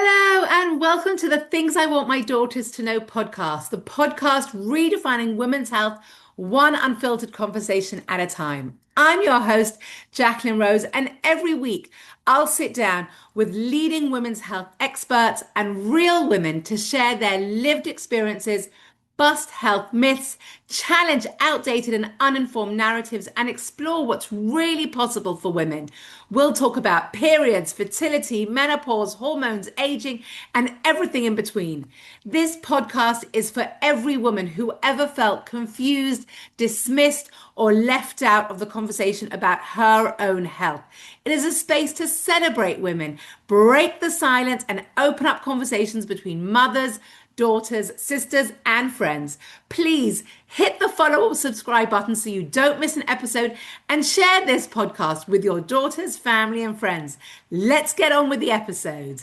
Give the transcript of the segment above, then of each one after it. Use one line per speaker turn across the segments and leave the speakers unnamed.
Hello, and welcome to the Things I Want My Daughters to Know podcast, the podcast redefining women's health one unfiltered conversation at a time. I'm your host, Jacqueline Rose, and every week I'll sit down with leading women's health experts and real women to share their lived experiences, bust health myths, challenge outdated and uninformed narratives, and explore what's really possible for women. We'll talk about periods, fertility, menopause, hormones, aging, and everything in between. This podcast is for every woman who ever felt confused, dismissed, or left out of the conversation about her own health. It is a space to celebrate women, break the silence, and open up conversations between mothers, daughters, sisters, and friends. Please hit the follow or subscribe button so you don't miss an episode, and share this podcast with your daughters, family, and friends. Let's get on with the episode.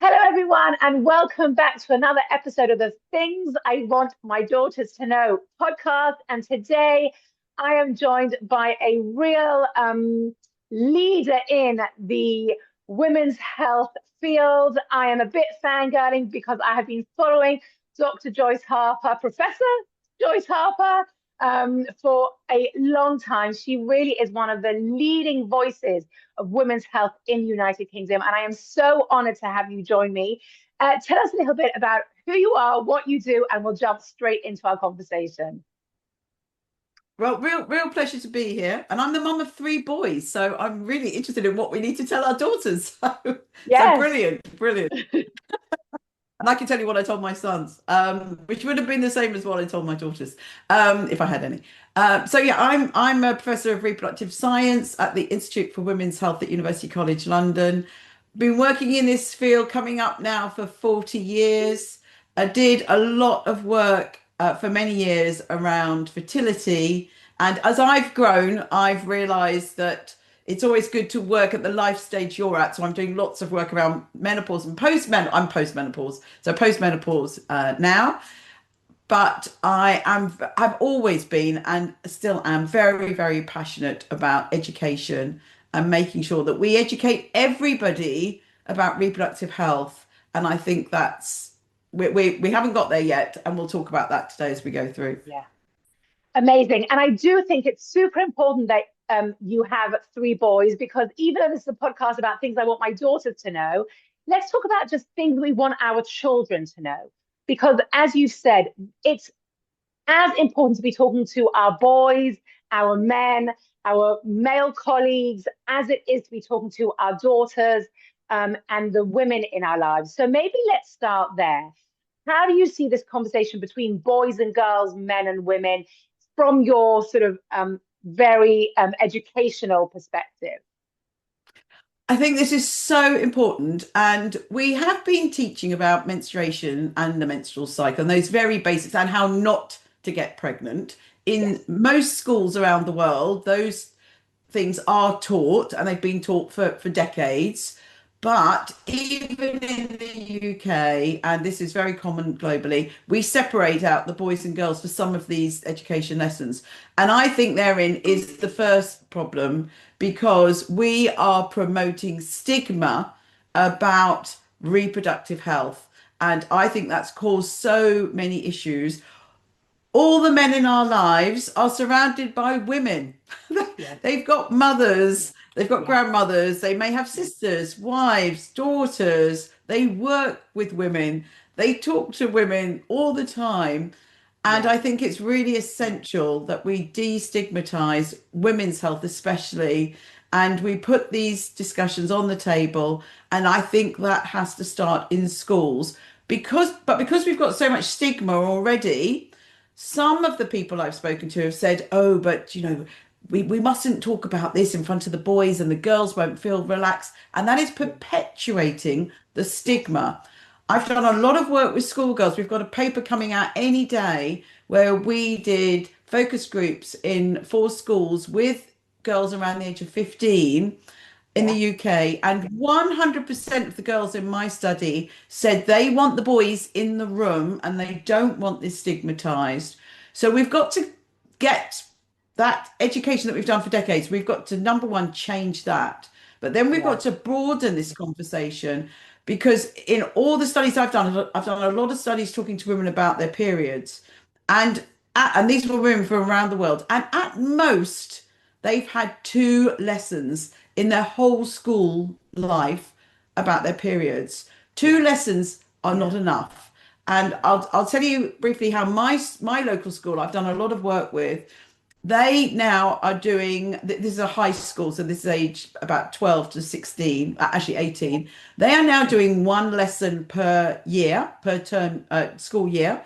Hello, everyone, and welcome back to another episode of the Things I Want My Daughters to Know podcast. And today I am joined by a real leader in the women's health field. I am a bit fangirling because I have been following Dr. Joyce Harper, Professor Joyce Harper, for a long time. She really is one of the leading voices of women's health in the United Kingdom, and I am so honored to have you join me. Tell us a little bit about who you are, what you do, and we'll jump straight into our conversation.
Well, real pleasure to be here. And I'm the mum of three boys, so I'm really interested in what we need to tell our daughters. So
Yes.
brilliant. And I can tell you what I told my sons, which would have been the same as what I told my daughters, if I had any. So yeah, I'm a professor of reproductive science at the Institute for Women's Health at University College London. Been working in this field coming up now for 40 years. I did a lot of work for many years around fertility. And as I've grown, I've realized that it's always good to work at the life stage you're at. So I'm doing lots of work around menopause and I'm postmenopause. So postmenopause now. But have always been and still am very passionate about education and making sure that we educate everybody about reproductive health. And I think we haven't got there yet, and we'll talk about that today as we go through.
Yeah. Amazing. And I do think it's super important that you have three boys, because even though this is a podcast about things I want my daughters to know, let's talk about just things we want our children to know. Because as you said, it's as important to be talking to our boys, our men, our male colleagues, as it is to be talking to our daughters and the women in our lives. So maybe let's start there. How do you see this conversation between boys and girls, men and women, from your sort of very educational perspective?
I think this is so important. And we have been teaching about menstruation and the menstrual cycle and those very basics and how not to get pregnant. In
Yes.
most schools around the world, those things are taught and they've been taught for decades. But even in the UK, and this is very common globally, we separate out the boys and girls for some of these education lessons. And I think therein is the first problem, because we are promoting stigma about reproductive health. And I think that's caused so many issues. All the men in our lives are surrounded by women.
Yes.
They've got mothers, they've got
Yes.
grandmothers, they may have sisters, wives, daughters. They work with women, they talk to women all the time. And
Yes.
I think it's really essential that we destigmatize women's health, especially, and we put these discussions on the table. And I think that has to start in schools because we've got so much stigma already. Some of the people I've spoken to have said, oh, but we mustn't talk about this in front of the boys and the girls won't feel relaxed. And that is perpetuating the stigma. I've done a lot of work with schoolgirls. We've got a paper coming out any day where we did focus groups in 4 schools with girls around the age of 15 in the
Yeah.
UK, and 100% of the girls in my study said they want the boys in the room and they don't want this stigmatized. So we've got to get that education that we've done for decades, we've got to, number one, change that. But then we've
Yeah.
got to broaden this conversation because in all the studies I've done a lot of studies talking to women about their periods, and and these were women from around the world, and at most they've had two lessons in their whole school life about their periods. Two
Yeah.
lessons are not
Yeah.
enough. And I'll tell you briefly how my local school I've done a lot of work with. They now are doing, this is a high school, so this is age about 12 to 16, actually 18. They are now
Yeah.
doing one lesson per year, per term, school year,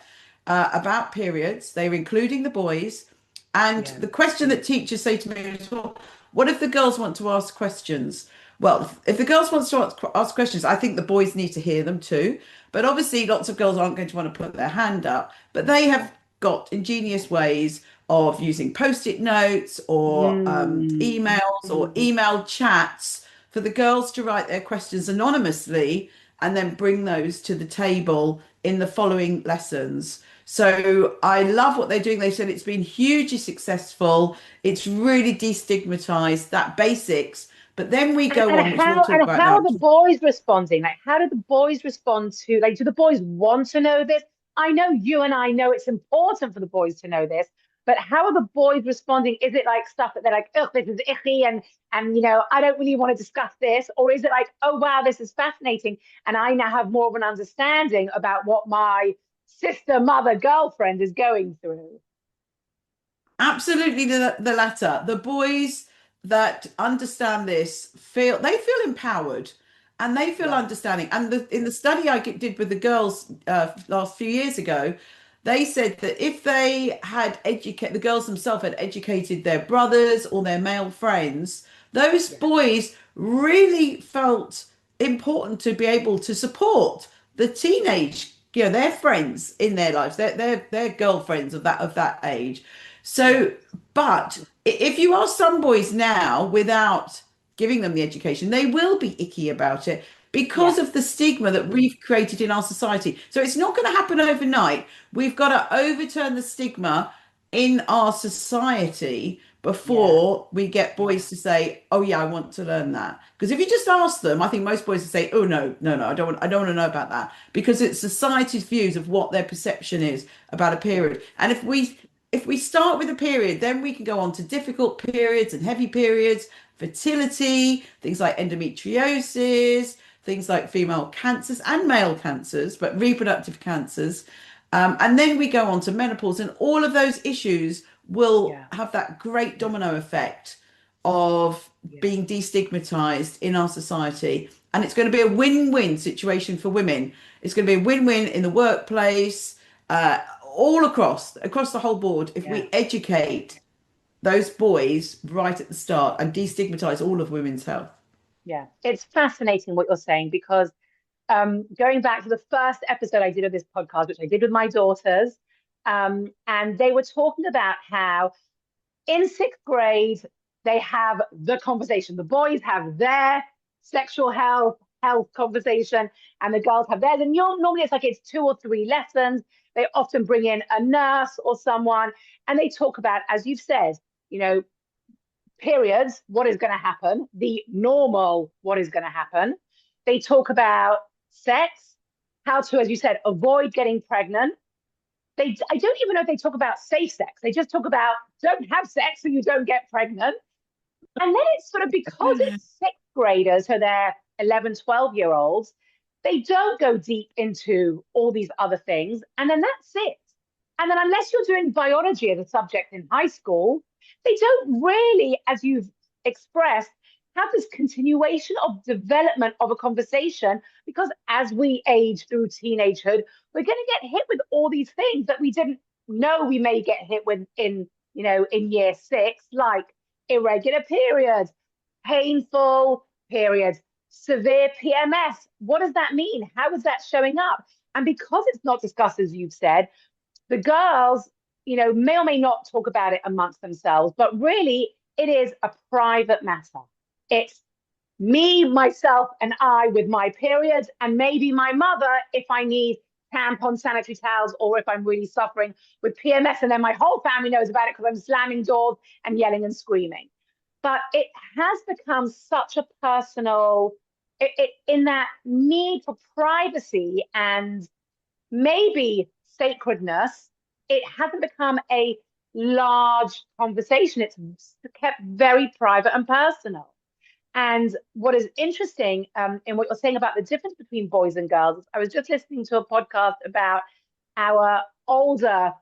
about periods. They're including the boys. And
Yeah.
the question that teachers say to me is, well, what if the girls want to ask questions? Well, if the girls want to ask questions, I think the boys need to hear them too. But obviously, lots of girls aren't going to want to put their hand up. But they have got ingenious ways of using post-it notes or
Mm.
emails or
Mm.
email chats for the girls to write their questions anonymously and then bring those to the table in the following lessons. So I love what they're doing. They said it's been hugely successful. It's really destigmatized that basics. But then we go on, which we'll talk about
How
now.
are the boys responding? Like, how do the boys respond to, like, do the boys want to know this? I know you and I know it's important for the boys to know this, but how are the boys responding? Is it like stuff that they're like, oh, this is icky, and I don't really want to discuss this, or is it like, oh wow, this is fascinating, and I now have more of an understanding about what my sister, mother, girlfriend is going through?
Absolutely the latter. The boys that understand this feel empowered and they feel
Yeah,
understanding. And in the study did with the girls last few years ago, they said that if they had educated the girls themselves had educated their brothers or their male friends, those
yeah,
boys really felt important to be able to support the teenage, their friends in their lives, their girlfriends of that age.
yeah,
So, but if you ask some boys now without giving them the education, they will be icky about it because
yes,
of the stigma that we've created in our society. So it's not going to happen overnight. We've got to overturn the stigma in our society
yeah,
before we get boys to say, "Oh yeah, I want to learn that." Because if you just ask them, I think most boys will say, "Oh no, no, no, I don't want to know about that," because it's society's views of what their perception is about a
yeah,
period. And if we start with a period, then we can go on to difficult periods and heavy periods, fertility, things like endometriosis, things like female cancers and male cancers, but reproductive cancers. And then we go on to menopause, and all of those issues will
yeah,
have that great
yeah,
domino effect of
yeah.
being destigmatized in our society. And it's going to be a win-win situation for women. It's going to be a win-win in the workplace, all across the whole board. If
Yeah.
we educate those boys right at the start and destigmatize all of women's health.
Yeah, it's fascinating what you're saying because going back to the first episode I did of this podcast, which I did with my daughters, and they were talking about how in sixth grade they have the conversation. The boys have their sexual health conversation, and the girls have theirs. And normally it's like it's 2 or 3 lessons. They often bring in a nurse or someone, and they talk about, as you've said, you know, periods, what is going to happen, the normal, what is going to happen. They talk about sex, how to, as you said, avoid getting pregnant. I don't even know if they talk about safe sex. They just talk about don't have sex so you don't get pregnant. And then it's sort of because it's sixth graders, so they're 11, 12 year olds, they don't go deep into all these other things. And then that's it. And then unless you're doing biology as a subject in high school, they don't really, as you've expressed, have this continuation of development of a conversation because as we age through teenagehood, we're going to get hit with all these things that we didn't know we may get hit with in year six, like irregular periods, painful periods, severe PMS. What does that mean? How is that showing up? And because it's not discussed, as you've said, the girls, may or may not talk about it amongst themselves, but really it is a private matter. It's me, myself, and I with my periods, and maybe my mother if I need tampons, sanitary towels, or if I'm really suffering with PMS, and then my whole family knows about it because I'm slamming doors and yelling and screaming. but it has become such a personal, in that need for privacy and maybe sacredness, it hasn't become a large conversation. It's kept very private and personal. And what is interesting in what you're saying about the difference between boys and girls, I was just listening to a podcast about our older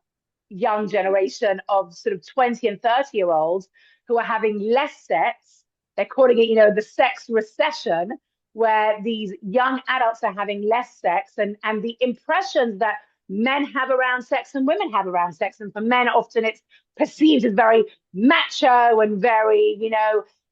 young generation of sort of 20 and 30-year-olds who are having less sex. They're calling it, the sex recession, where these young adults are having less sex, and the impressions that men have around sex and women have around sex. And for men, often it's perceived as very macho and very,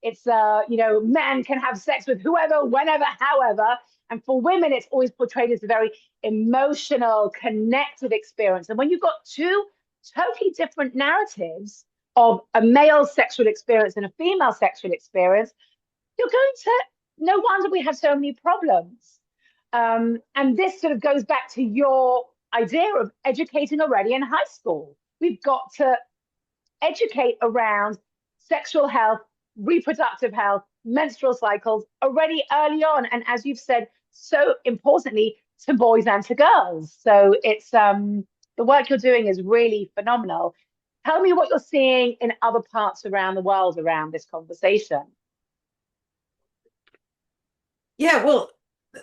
it's, men can have sex with whoever, whenever, however. And for women, it's always portrayed as a very emotional, connected experience. And when you've got two totally different narratives of a male sexual experience and a female sexual experience, you're going to, no wonder we have so many problems. And this sort of goes back to your idea of educating already in high school. We've got to educate around sexual health, reproductive health, menstrual cycles already early on. And as you've said, so importantly, to boys and to girls. So it's the work you're doing is really phenomenal. Tell me what you're seeing in other parts around the world around this conversation.
Yeah, well,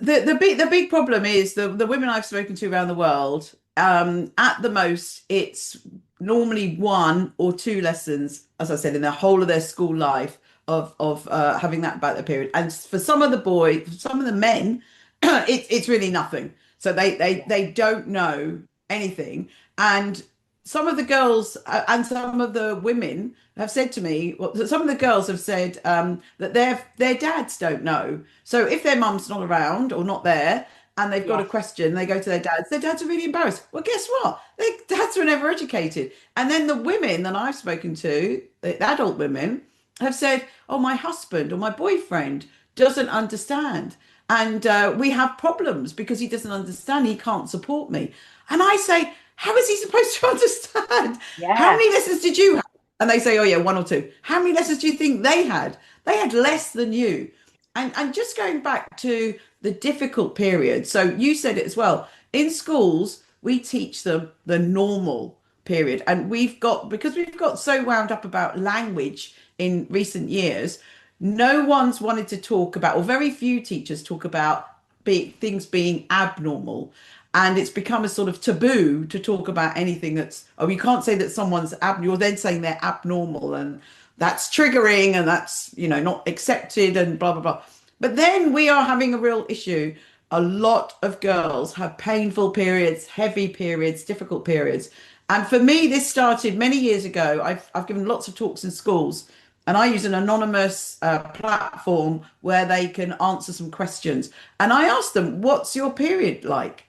the big problem is the women I've spoken to around the world, at the most, it's normally 1 or 2 lessons, as I said, in the whole of their school life of having that about their period. And for some of the boys, some of the men, it's really nothing. So they don't know anything. And some of the girls and some of the women have said to me, well, some of the girls have said that their dads don't know. So if their mum's not around or not there and they've got a
Yes.
question, they go to their dads are really embarrassed. Well, guess what? Their dads were never educated. And then the women that I've spoken to, the adult women, have said, oh, my husband or my boyfriend doesn't understand. And we have problems because he doesn't understand. He can't support me. And I say, how is he supposed to understand? How
Yeah.
many lessons did you have? And they say, oh, yeah, 1 or 2. How many lessons do you think they had? They had less than you. And just going back to the difficult period. So you said it as well. In schools, we teach them the normal period. And because we've got so wound up about language in recent years, no one's wanted to talk about, or very few teachers talk about things being abnormal. And it's become a sort of taboo to talk about anything that's, oh, you can't say that someone's you're then saying they're abnormal and that's triggering and that's, not accepted and blah, blah, blah. But then we are having a real issue. A lot of girls have painful periods, heavy periods, difficult periods. And for me, this started many years ago. I've given lots of talks in schools, and I use an anonymous platform where they can answer some questions. And I asked them, what's your period like?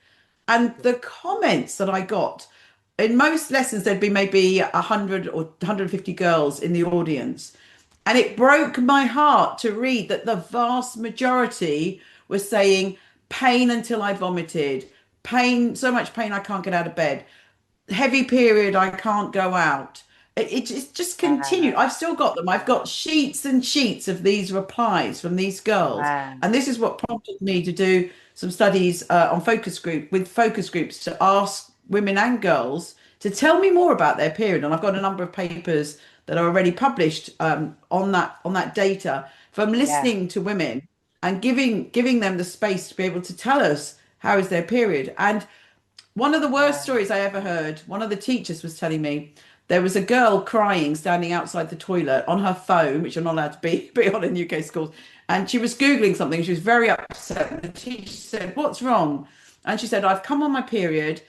And the comments that I got, in most lessons, there'd be maybe 100 or 150 girls in the audience. And it broke my heart to read that the vast majority was saying pain until I vomited, pain, so much pain I can't get out of bed, heavy period, I can't go out. It's just continued.
Wow.
I've still got them. I've got sheets and sheets of these replies from these girls.
Wow.
And this is what prompted me to do some studies on focus groups to ask women and girls to tell me more about their period. And I've got a number of papers that are already published on that data from
Yeah.
listening to women and giving them the space to be able to tell us how is their period. And one of the worst
Wow.
stories I ever heard, one of the teachers was telling me there was a girl crying standing outside the toilet on her phone, which you're not allowed to be on in UK schools. And she was Googling something. She was very upset. And the teacher said, what's wrong? And she said, I've come on my period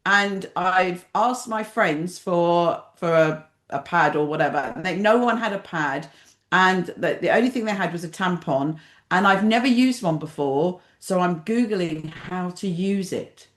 and I've asked my friends for a pad or whatever. And no one had a pad. And the only thing they had was a tampon. And I've never used one before. So I'm Googling how to use it.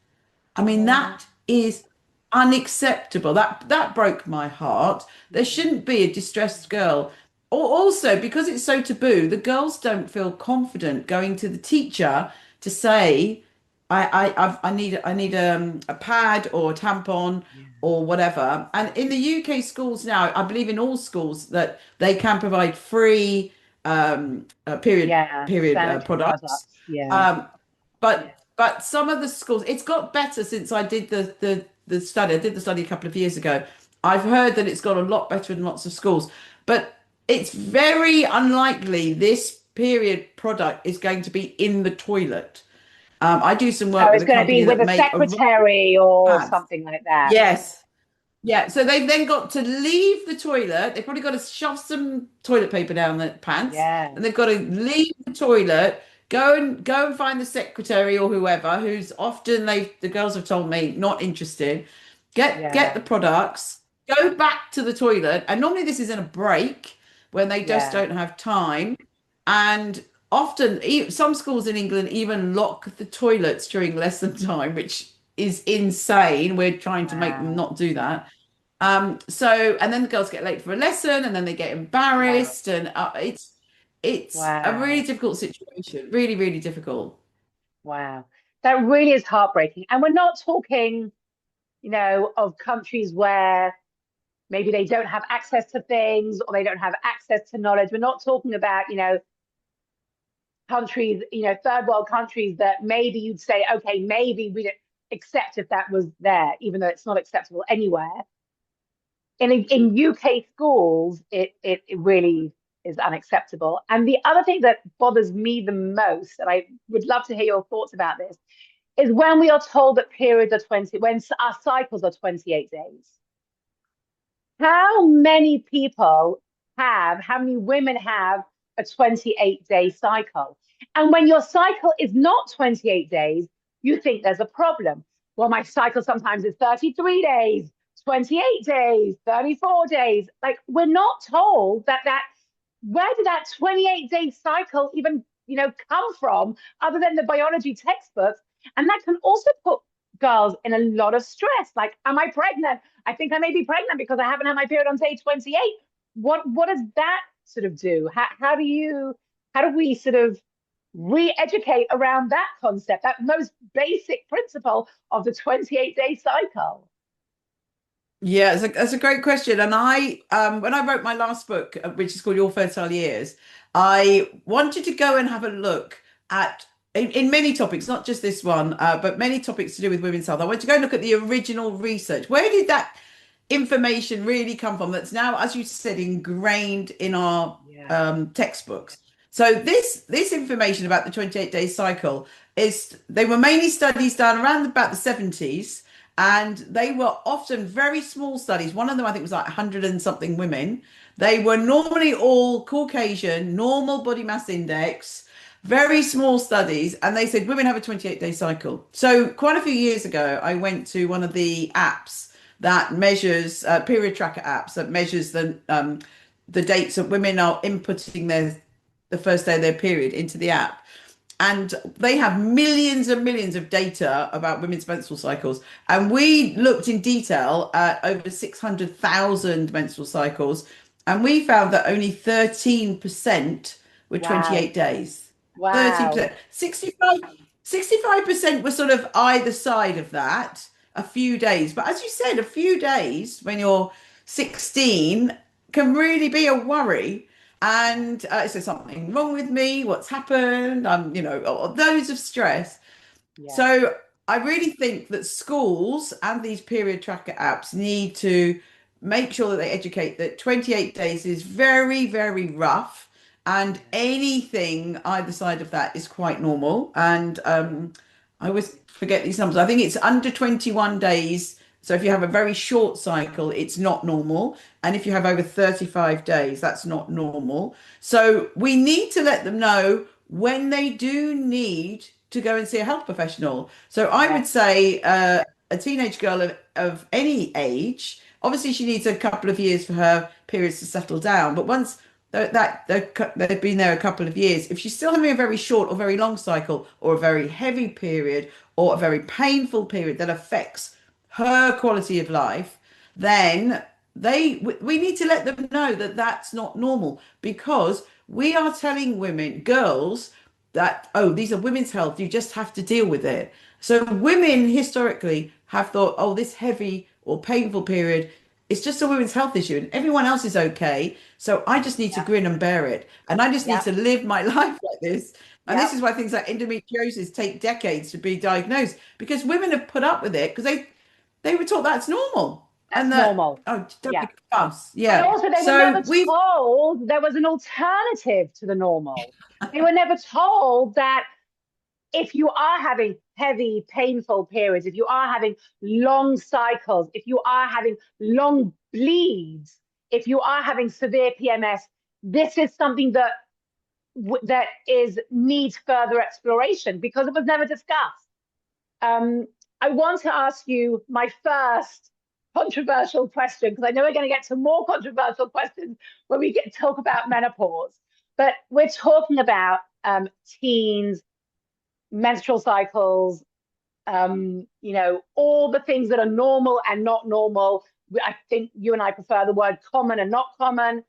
I mean,
Oh.
that is unacceptable. That broke my heart. There shouldn't be a distressed girl. Or also, because it's so taboo, the girls don't feel confident going to the teacher to say, I need a pad or a tampon
Yeah.
or whatever. And in the UK schools now, I believe in all schools that they can provide free
Yeah,
period
sanitary
products.
products. Yeah,
Um, but some of the schools, it's got better since I did the study. I did the study a couple of years ago. I've heard that it's got a lot better in lots of schools, but it's very unlikely this period product is going to be in the toilet. I do some
so
work with
it's
a
going to be
company
with
that
a
make a rubber
secretary or
pad.
something like that.
Yes. Yeah. So they've then got to leave the toilet. They've probably got to shove some toilet paper down the pants,
Yeah,
and they've got to leave the toilet, go and find the secretary or whoever, who's often the girls have told me not interested. Get
yeah,
the products, go back to the toilet, and normally this is in a break when they just
yeah.
don't have time. And often, some schools in England even lock the toilets during lesson time, which is insane. We're trying to make them
Wow,
not do that. And then the girls get late for a lesson, and then they get
wow,
embarrassed, and it's a really
wow,
difficult situation. Really, really difficult.
wow. That really is heartbreaking. And we're not talking, of countries where maybe they don't have access to things or they don't have access to knowledge. We're not talking about, countries, third world countries that maybe you'd say, okay, maybe we'd accept if that was there, even though it's not acceptable anywhere. In UK schools, it really is unacceptable. And the other thing that bothers me the most, and I would love to hear your thoughts about this, is when we are told that periods are 20, when our cycles are 28 days. How many people how many women have a 28-day cycle? And when your cycle is not 28 days, you think there's a problem. Well, my cycle sometimes is 33 days, 28 days, 34 days. Like, we're not told where did that 28-day cycle even, come from other than the biology textbooks? And that can also put girls in a lot of stress. Like, am I pregnant? I think I may be pregnant because I haven't had my period on day 28. What does that sort of do? How do we sort of re-educate around that concept, that most basic principle of the 28-day cycle?
Yeah, that's a great question. And when I wrote my last book, which is called Your Fertile Years, I wanted to go and have a look at in many topics, not just this one, but many topics to do with women's health. I went to go and look at the original research. Where did that information really come from? That's now, as you said, ingrained in our
Yeah.
textbooks. So this information about the 28-day cycle they were mainly studies done around about the 70s, and they were often very small studies. One of them, I think, was like 100 and something women. They were normally all Caucasian, normal body mass index, very small studies. And they said women have a 28-day cycle. So quite a few years ago, I went to one of the apps that measures period tracker apps that measures the dates that women are inputting the first day of their period into the app, and they have millions and millions of data about women's menstrual cycles. And we looked in detail at over 600,000 menstrual cycles, and we found that only 13% were
Wow.
28 days.
Wow.
13%. 65% were sort of either side of that, a few days. But as you said, a few days when you're 16 can really be a worry. And is there something wrong with me? What's happened? Loads of stress.
Yeah.
So I really think that schools and these period tracker apps need to make sure that they educate that 28 days is very, very rough, and anything either side of that is quite normal. And I always forget these numbers. I think it's under 21 days. So if you have a very short cycle, it's not normal. And if you have over 35 days, that's not normal. So we need to let them know when they do need to go and see a health professional. So I
Yeah.
would say a teenage girl of any age, obviously she needs a couple of years for her periods to settle down. But once they've been there a couple of years, if she's still having a very short or very long cycle, or a very heavy period, or a very painful period that affects her quality of life, then we need to let them know that that's not normal, because we are telling women, girls, that, oh, these are women's health, you just have to deal with it. So women historically have thought, oh, this heavy or painful period, it's just a women's health issue and everyone else is okay. So I just need to
Yeah.
grin and bear it. And I just need
Yeah.
to live my life like this. And this
Yeah.
is why things like endometriosis take decades to be diagnosed, because women have put up with it because they were taught that's normal.
That's
And that,
normal.
oh, don't
Yeah.
make a fuss.
And
Yeah.
also, they were
So
never
we've
told there was an alternative to the normal. They were never told that if you are having heavy, painful periods, if you are having long cycles, if you are having long bleeds, if you are having severe PMS, this is something that needs further exploration because it was never discussed. I want to ask you my first controversial question, because I know we're going to get to more controversial questions when we get to talk about menopause. But we're talking about teens, menstrual cycles, all the things that are normal and not normal. I think you and I prefer the word common and not common.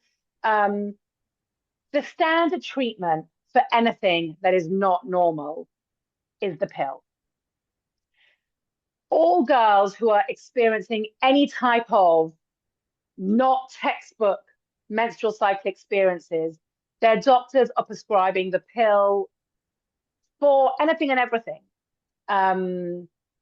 The standard treatment for anything that is not normal is the pill. All girls who are experiencing any type of not textbook menstrual cycle experiences, their doctors are prescribing the pill for anything and everything.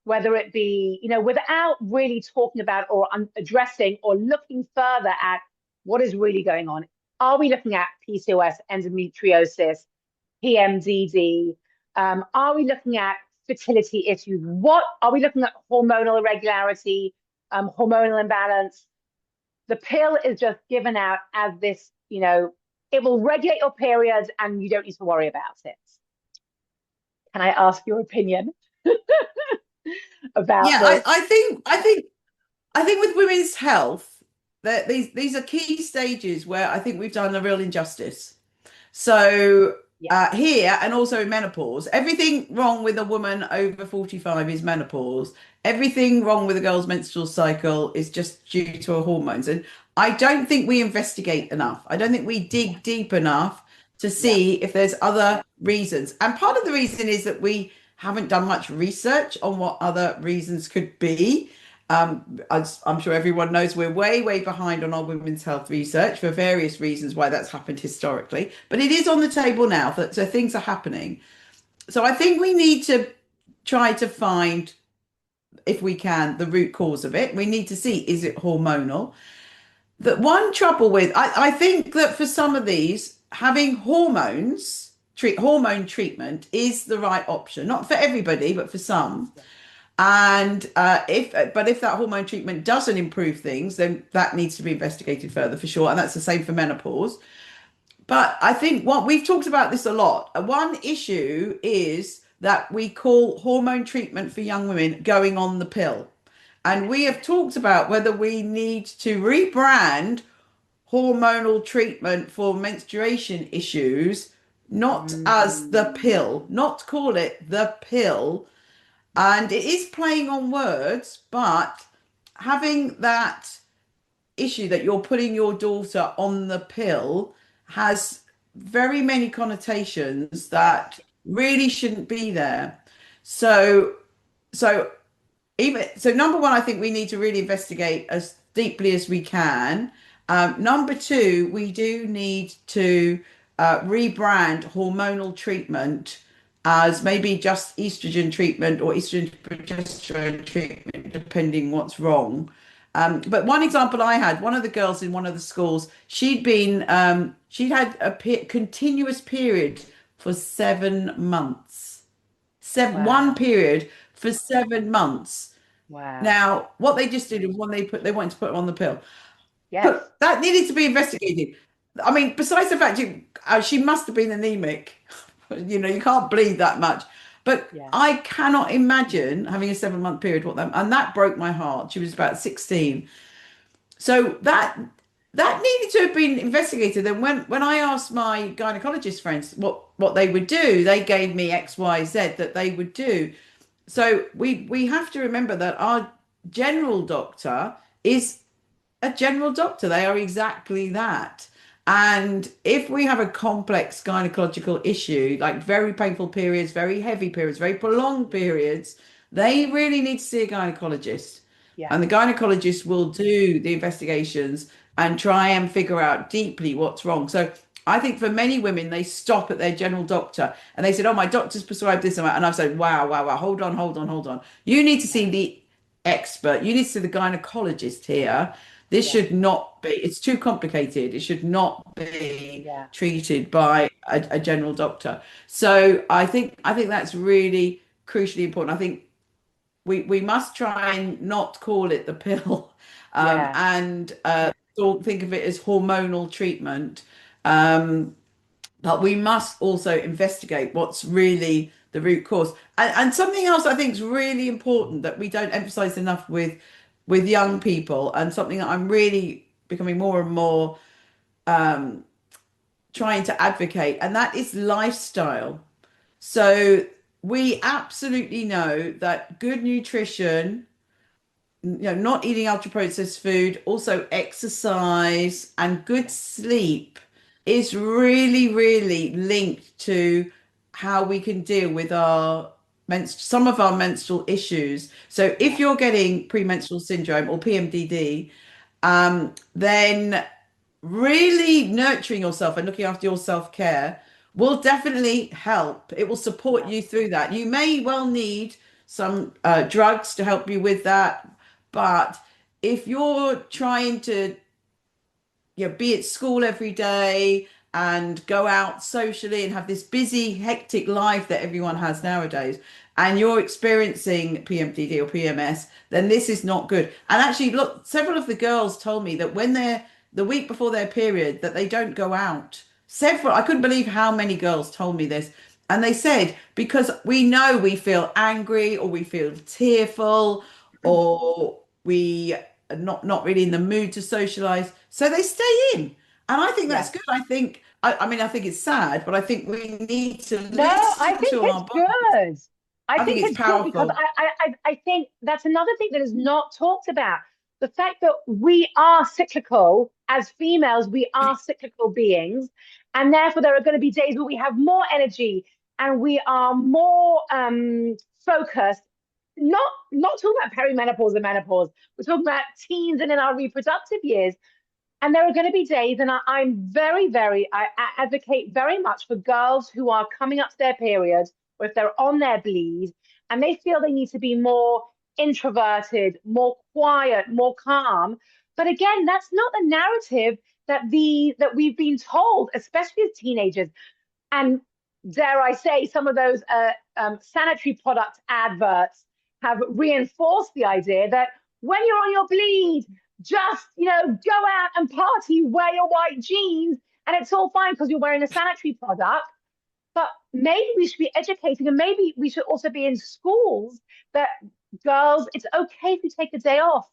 Whether it be, without really talking about or addressing or looking further at what is really going on. Are we looking at PCOS, endometriosis, PMDD? Are we looking at fertility issues? What are we looking at? Hormonal irregularity, hormonal imbalance. The pill is just given out as this, it will regulate your periods and you don't need to worry about it. Can I ask your opinion about
yeah,
this?
I think with women's health, that these are key stages where I think we've done a real injustice. So here and also in menopause, everything wrong with a woman over 45 is menopause. Everything wrong with a girl's menstrual cycle is just due to her hormones. And I don't think we investigate enough. I don't think we dig deep enough to see if there's other reasons. And part of the reason is that we haven't done much research on what other reasons could be. As I'm sure everyone knows, we're way, way behind on our women's health research for various reasons why that's happened historically. But it is on the table now, so things are happening. So I think we need to try to find, if we can, the root cause of it. We need to see, is it hormonal? The one trouble with, I think that for some of these, having hormone treatment is the right option. Not for everybody, but for some. And if that hormone treatment doesn't improve things, then that needs to be investigated further for sure. And that's the same for menopause. But I think what we've talked about this a lot. One issue is that we call hormone treatment for young women going on the pill. And we have talked about whether we need to rebrand hormonal treatment for menstruation issues, not as the pill, not call it the pill. And it is playing on words, but having that issue that you're putting your daughter on the pill has very many connotations that really shouldn't be there. So, so number one, I think we need to really investigate as deeply as we can. Number two, we do need to rebrand hormonal treatment as maybe just estrogen treatment or estrogen progesterone treatment, depending what's wrong. But one example I had, one of the girls in one of the schools, she'd had a continuous period for 7 months. One period for 7 months.
Wow.
Now, what they just did was when they wanted to put her on the pill.
Yes.
But that needed to be investigated. I mean, besides the fact she must have been anemic. You can't bleed that much. But I cannot imagine having a 7-month period. And that broke my heart. She was about 16. So that needed to have been investigated. And when I asked my gynecologist friends what they would do, they gave me X, Y, Z that they would do. So we have to remember that our general doctor is a general doctor. They are exactly that. And if we have a complex gynecological issue, like very painful periods, very heavy periods, very prolonged periods, they really need to see a gynecologist.
Yeah.
And the gynecologist will do the investigations and try and figure out deeply what's wrong. So I think for many women, they stop at their general doctor and they said, "Oh, my doctor's prescribed this." And I've said, wow, wow, wow, hold on, hold on, hold on. You need to see the expert. You need to see the gynecologist here. This
Yeah.
should not be, it's too complicated. It should not be
Yeah.
treated by a general doctor. So I think that's really crucially important. I think we must try and not call it the pill,
Yeah.
and don't think of it as hormonal treatment. But we must also investigate what's really the root cause. And something else I think is really important that we don't emphasize enough with young people, and something that I'm really becoming more and more trying to advocate, and that is lifestyle. So we absolutely know that good nutrition, not eating ultra processed food, also exercise and good sleep is really, really linked to how we can deal with some of our menstrual issues. So if
Yeah.
you're getting premenstrual syndrome or PMDD, then really nurturing yourself and looking after your self-care will definitely help. It will support
Yeah.
you through that. You may well need some drugs to help you with that, but if you're trying to, be at school every day and go out socially and have this busy, hectic life that everyone has nowadays, and you're experiencing PMDD or PMS, then this is not good. And actually, look, several of the girls told me that when they're the week before their period, that they don't go out. Several, I couldn't believe how many girls told me this. And they said, because we know we feel angry or we feel tearful or we are not really in the mood to socialize. So they stay in. And I think
Yeah.
that's good. I mean, I think it's sad, but I think we need to
No, I
listen
think
to
it's
our body.
good. I
I think
think
it's
it's good because
powerful.
I think that's another thing that is not talked about. The fact that we are cyclical as females, we are cyclical beings, and therefore there are going to be days where we have more energy and we are more focused. Not talking about perimenopause and menopause. We're talking about teens and in our reproductive years. And there are going to be days, and I'm I advocate very much for girls who are coming up to their period, or if they're on their bleed, and they feel they need to be more introverted, more quiet, more calm. But again, that's not the narrative that we've been told, especially as teenagers. And dare I say, some of those sanitary product adverts have reinforced the idea that when you're on your bleed, just go out and party, wear your white jeans, and it's all fine because you're wearing a sanitary product. But maybe we should be educating, and maybe we should also be in schools that girls, it's okay if you take a day off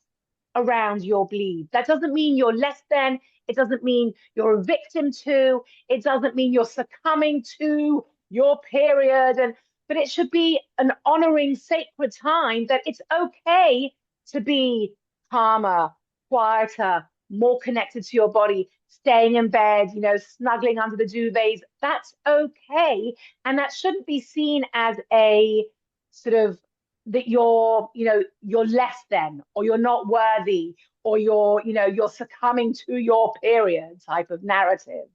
around your bleed. That doesn't mean you're less than, it doesn't mean you're a victim to, it doesn't mean you're succumbing to your period. But it should be an honoring sacred time that it's okay to be calmer, quieter, more connected to your body, staying in bed, snuggling under the duvets. That's okay. And that shouldn't be seen as a sort of that you're less than, or you're not worthy, or you're succumbing to your period type of narrative.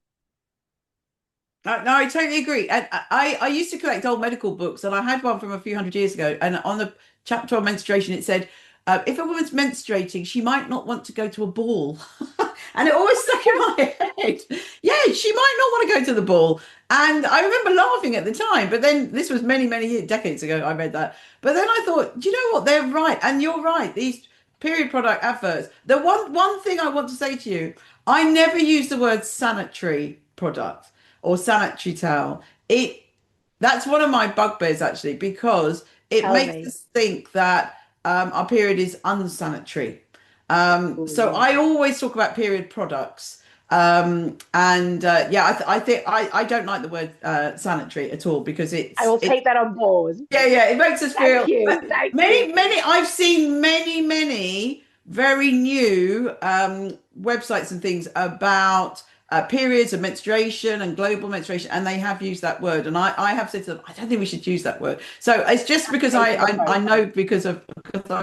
No, I totally agree. And I used to collect old medical books, and I had one from a few hundred years ago. And on the chapter on menstruation, it said, if a woman's menstruating, she might not want to go to a ball. And it always stuck in my head. Yeah, she might not want to go to the ball. And I remember laughing at the time, but then this was many, many years, decades ago, I read that. But then I thought, do you know what? They're right. And you're right. These period product adverts. The one thing I want to say to you, I never use the word sanitary product or sanitary towel. That's one of my bugbears actually, because it
Tell
makes
me.
us think that our period is unsanitary.
Oh,
So
yeah.
I always talk about period products. And yeah, I think I don't like the word sanitary at all, because
I will take that on board.
yeah, it makes us
Thank
feel.
you.
But
Thank you.
I've seen many very new websites and things about periods and menstruation and global menstruation, and they have used that word. And I have said to them, I don't think we should use that word. So it's just because I know because I've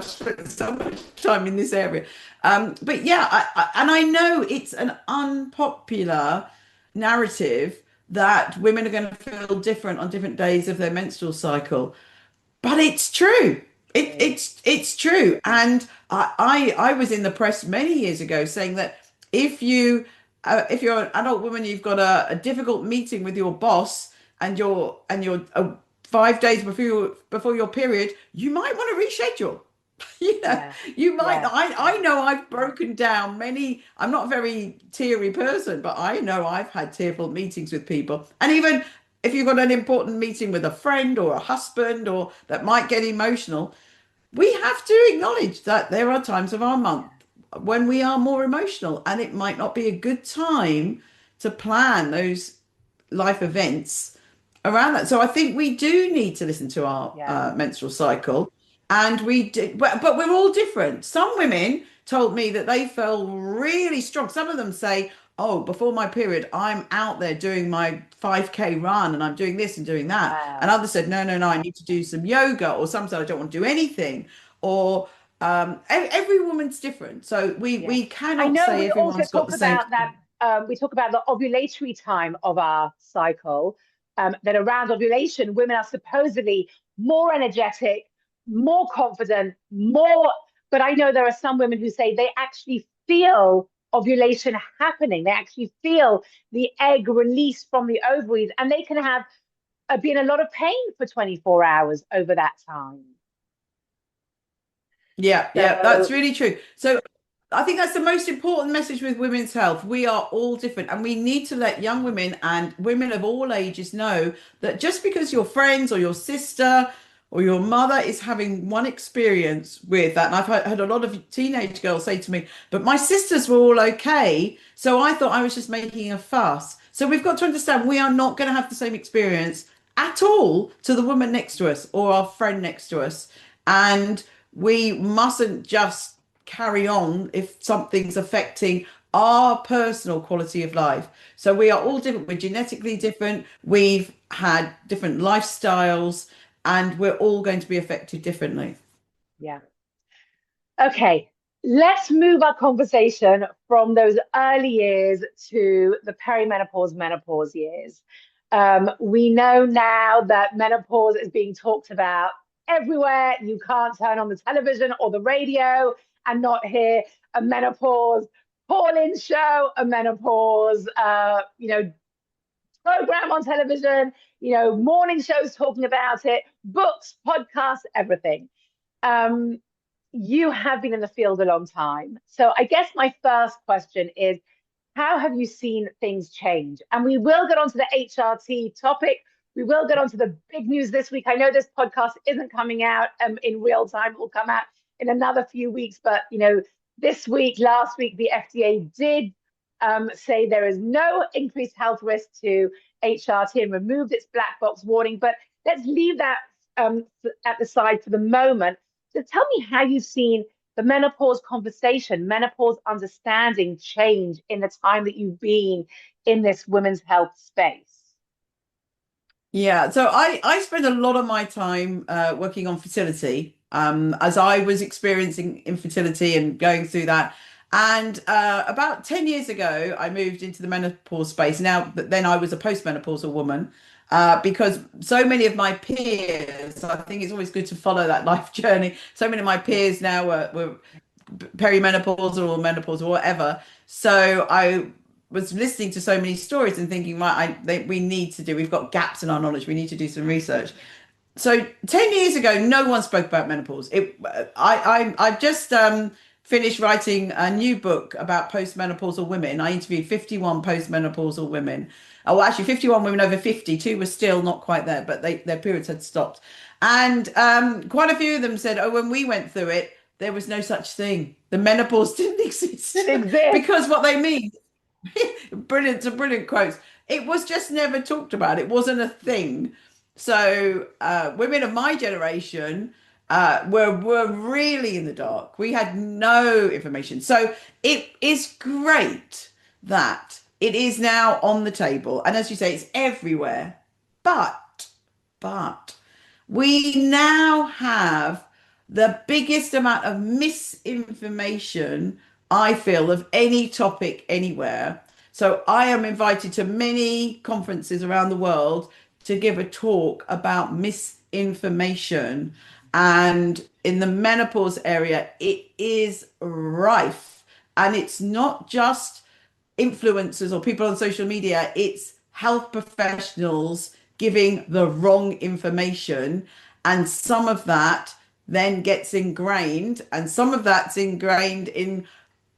spent so much time in this area. But yeah, and I know it's an unpopular narrative that women are going to feel different on different days of their menstrual cycle, but it's true. It's true. And I was in the press many years ago saying that if you're an adult woman, you've got a difficult meeting with your boss, and you're 5 days before your period, you might want to reschedule.
Yeah.
You might.
Yeah.
I know I've broken down many. I'm not a very teary person, but I know I've had tearful meetings with people. And even if you've got an important meeting with a friend or a husband, or that might get emotional, we have to acknowledge that there are times of our month when we are more emotional, and it might not be a good time to plan those life events around that. So I think we do need to listen to our
Yeah.
menstrual cycle, and we do, but we're all different. Some women told me that they felt really strong. Some of them say, "Oh, before my period, I'm out there doing my 5K run, and I'm doing this and doing that." And
Wow.
others said, "No, no, no, I need to do some yoga," or some said, "I don't want to do anything," or every woman's different. So
Yeah.
we
I
cannot
know
say
we also
everyone's got
talk
the same.
about that. We talk about the ovulatory time of our cycle. That around ovulation, women are supposedly more energetic, more confident, more. But I know there are some women who say they actually feel ovulation happening. They actually feel the egg released from the ovaries, and they can have be in a lot of pain for 24 hours over that time.
Yeah, yeah, that's
So
really true. So I think that's the most important message with women's health. We are all different, and we need to let young women and women of all ages know that just because your friends or your sister or your mother is having one experience with that, and I've had a lot of teenage girls say to me, but my sisters were all okay, so I thought I was just making a fuss. So we've got to understand we are not going to have the same experience at all to the woman next to us or our friend next to us. And we mustn't just carry on if something's affecting our personal quality of life. So we are all different. We're genetically different. We've had different lifestyles, and we're all going to be affected differently.
yeah. Okay, let's move our conversation from those early years to the perimenopause, menopause years. We know now that menopause is being talked about everywhere. You can't turn on the television or the radio and not hear a menopause call-in show, a menopause, program on television, morning shows talking about it, books, podcasts, everything. Um, you have been in the field a long time. So I guess my first question is, how have you seen things change? And we will get onto the HRT topic. We will get onto the big news this week. I know this podcast isn't coming out in real time. It will come out in another few weeks. But, this week, last week, the FDA did say there is no increased health risk to HRT and removed its black box warning. But let's leave that at the side for the moment. So tell me how you've seen the menopause conversation, menopause understanding change in the time that you've been in this women's health space.
Yeah, so I spend a lot of my time working on fertility, as I was experiencing infertility and going through that. And about 10 years ago, I moved into the menopause space. Now, but then I was a postmenopausal woman, because so many of my peers, I think it's always good to follow that life journey. So many of my peers now were perimenopausal or menopause or whatever. So I was listening to so many stories and thinking, right, we've got gaps in our knowledge. We need to do some research. So 10 years ago, no one spoke about menopause. I've just finished writing a new book about postmenopausal women. I interviewed 51 postmenopausal women. Oh, actually, 51 women over 50. Two were still not quite there, but their periods had stopped. And quite a few of them said, oh, when we went through it, there was no such thing. The menopause didn't exist.
Didn't exist.
Because what they mean, brilliant quotes. It was just never talked about. It wasn't a thing. So women of my generation were really in the dark. We had no information. So it is great that It is now on the table. And as you say, it's everywhere. But we now have the biggest amount of misinformation, I feel, of any topic anywhere. So I am invited to many conferences around the world to give a talk about misinformation. And in the menopause area, it is rife. And it's not just influencers or people on social media, it's health professionals giving the wrong information. And some of that then gets ingrained, and some of that's ingrained in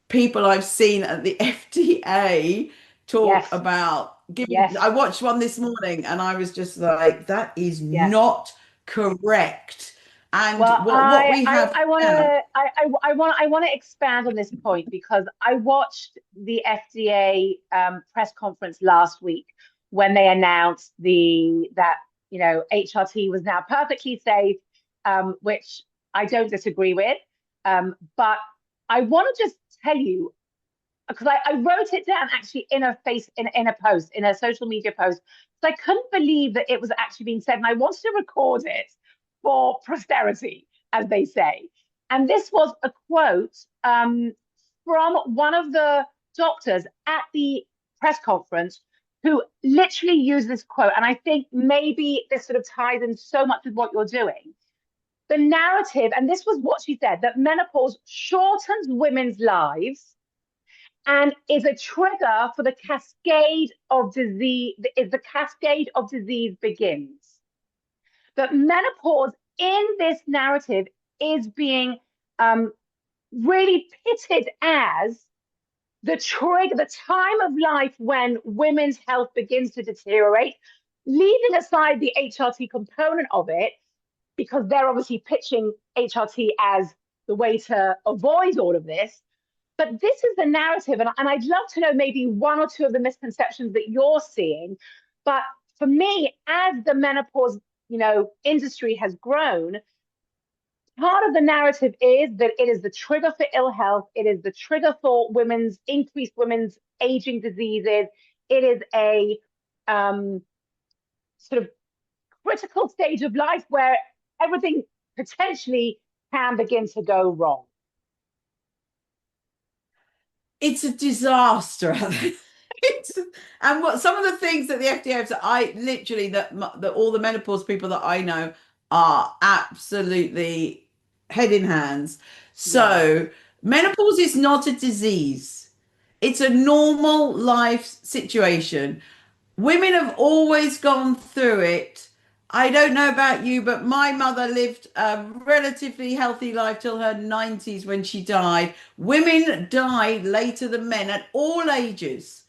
people I've seen at the FDA talk
Yes,
about giving.
yes,
I watched one this morning and I was just like, that is
yes.
not correct. And
Well,
what we have now,
I want to expand on this point because I watched the FDA press conference last week when they announced that HRT was now perfectly safe, which I don't disagree with. But I want to just tell you because I wrote it down actually in a post, in a social media post. So I couldn't believe that it was actually being said, and I wanted to record it for posterity, as they say. And this was a quote from one of the doctors at the press conference who literally used this quote. And I think maybe this sort of ties in so much with what you're doing. The narrative, and this was what she said, that menopause shortens women's lives and is a trigger for the cascade of disease. The cascade of disease begins. But menopause in this narrative is being really pitted as the trigger, the time of life when women's health begins to deteriorate, leaving aside the HRT component of it, because they're obviously pitching HRT as the way to avoid all of this. But this is the narrative, and I'd love to know maybe one or two of the misconceptions that you're seeing. But for me, as the menopause, industry has grown, part of the narrative is that it is the trigger for ill health. It is the trigger for increased women's aging diseases. It is a sort of critical stage of life where everything potentially can begin to go wrong.
it's a disaster. And what some of the things that the FDA have said, I literally that all the menopause people that I know are absolutely head in hands. So menopause is not a disease. It's a normal life situation. Women have always gone through it. I don't know about you, but my mother lived a relatively healthy life till her 90s when she died. Women died later than men at all ages.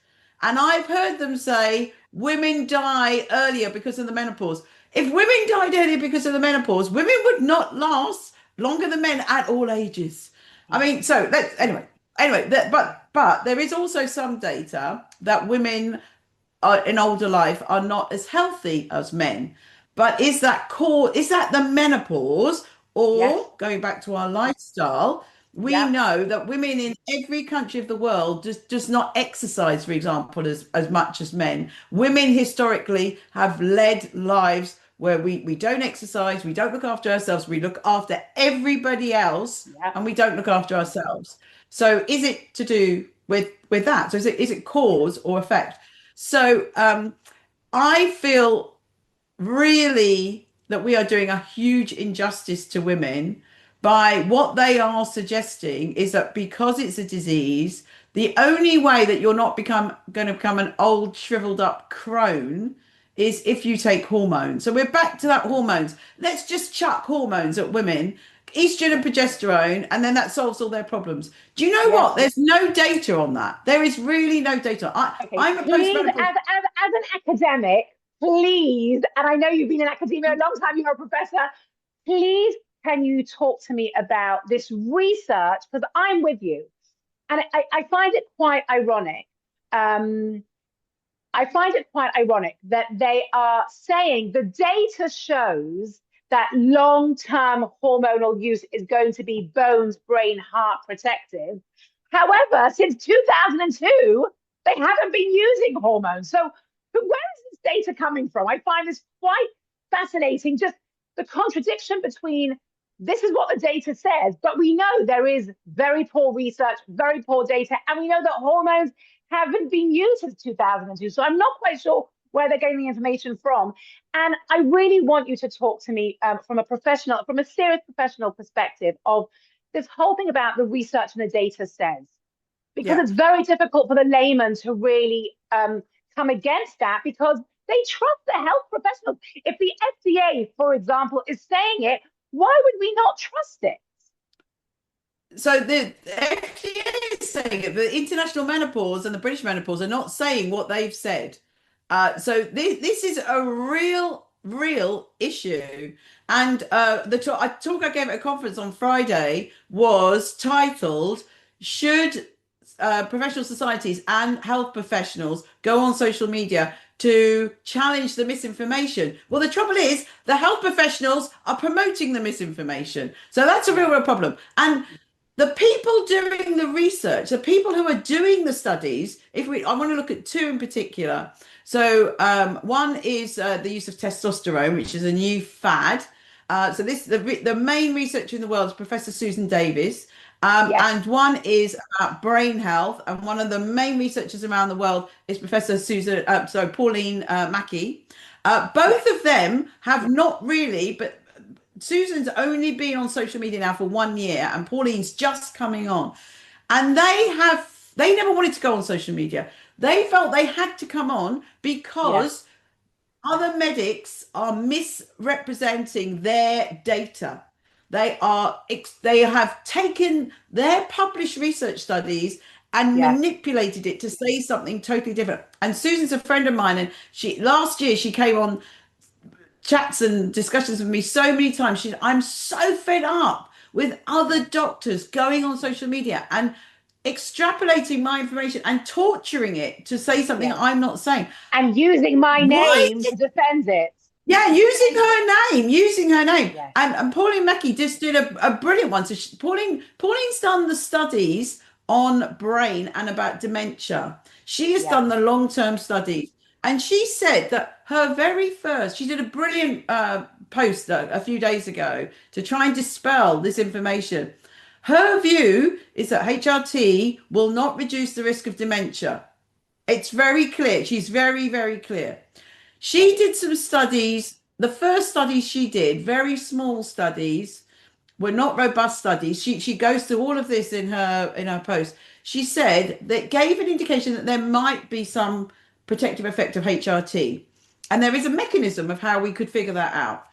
And I've heard them say women die earlier because of the menopause. If women died earlier because of the menopause, women would not last longer than men at all ages. I mean, so let's anyway, but there is also some data that women in older life are not as healthy as men. But is that the menopause,
Yes.
or going back to our lifestyle? We
Yeah.
know that women in every country of the world does not exercise, for example, as much as men. Women historically have led lives where we don't exercise, we don't look after ourselves, we look after everybody else,
Yeah.
and we don't look after ourselves. So is it to do with that? So is it cause or effect? So I feel really that we are doing a huge injustice to women by what they are suggesting is that because it's a disease, the only way that you're not going to become an old shriveled up crone is if you take hormones. So we're back to that hormones. Let's just chuck hormones at women, estrogen and progesterone, and then that solves all their problems. Do you know what? There's no data on that. There is really no data.
Okay.
I'm a
Please,
postmenopausal.
as an academic, please, and I know you've been in academia a long time, you're a professor, please can you talk to me about this research? Because I'm with you. And I find it quite ironic. I find it quite ironic that they are saying the data shows that long-term hormonal use is going to be bones, brain, heart protective. However, since 2002, they haven't been using hormones. So where is this data coming from? I find this quite fascinating, just the contradiction between this is what the data says, but we know there is very poor research, very poor data, and we know that hormones haven't been used since 2002. So I'm not quite sure where they're getting the information from. And I really want you to talk to me from a serious professional perspective of this whole thing about the research and the data says, because it's very difficult for the layman to really come against that, because they trust the health professionals. If the FDA, for example, is saying it, why would we not trust it?
So the FDA is saying it, the International Menopause and the British Menopause are not saying what they've said. So this is a real issue. And the talk I gave at a conference on Friday was titled, "Should professional societies and health professionals go on social media to challenge the misinformation?" Well, the trouble is the health professionals are promoting the misinformation. So that's a real problem. And the people doing the research, the people who are doing the studies, I want to look at two in particular. So one is the use of testosterone, which is a new fad. So the main researcher in the world is Professor Susan Davis. And one is about brain health, and one of the main researchers around the world is Professor Pauline Mackey. Both of them have not really, but Susan's only been on social media now for 1 year, and Pauline's just coming on. And they never wanted to go on social media. They felt they had to come on because other medics are misrepresenting their data. They have taken their published research studies and manipulated it to say something totally different. And Susan's a friend of mine, and last year she came on chats and discussions with me so many times. I'm so fed up with other doctors going on social media and extrapolating my information and torturing it to say something I'm not saying.
And using my name to defend it.
Yeah, using her name. Yes. And Pauline Mackey just did a brilliant one. So Pauline's done the studies on brain and about dementia. She has done the long-term studies. And she said that she did a brilliant post a few days ago to try and dispel this information. Her view is that HRT will not reduce the risk of dementia. It's very clear. She's very, very clear. She did some studies. The first studies she did, very small studies, were not robust studies. She goes through all of this in her post. She said that gave an indication that there might be some protective effect of HRT. And there is a mechanism of how we could figure that out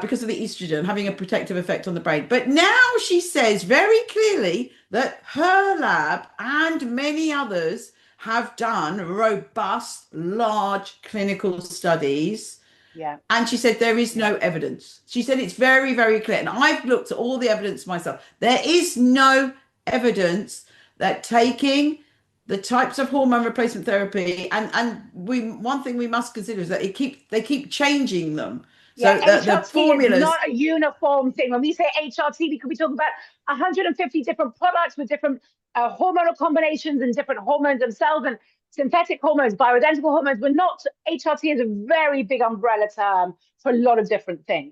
because of the estrogen having a protective effect on the brain. But now she says very clearly that her lab and many others have done robust, large clinical studies. Yeah. And she said there is no evidence. She said it's very, very clear. And I've looked at all the evidence myself. There is no evidence that taking the types of hormone replacement therapy, and one thing we must consider is that they keep changing them.
Yeah, so the formulas is not a uniform thing. When we say HRT, we could be talking about 150 different products with different hormonal combinations and different hormones themselves and synthetic hormones, bioidentical hormones. HRT is a very big umbrella term for a lot of different things.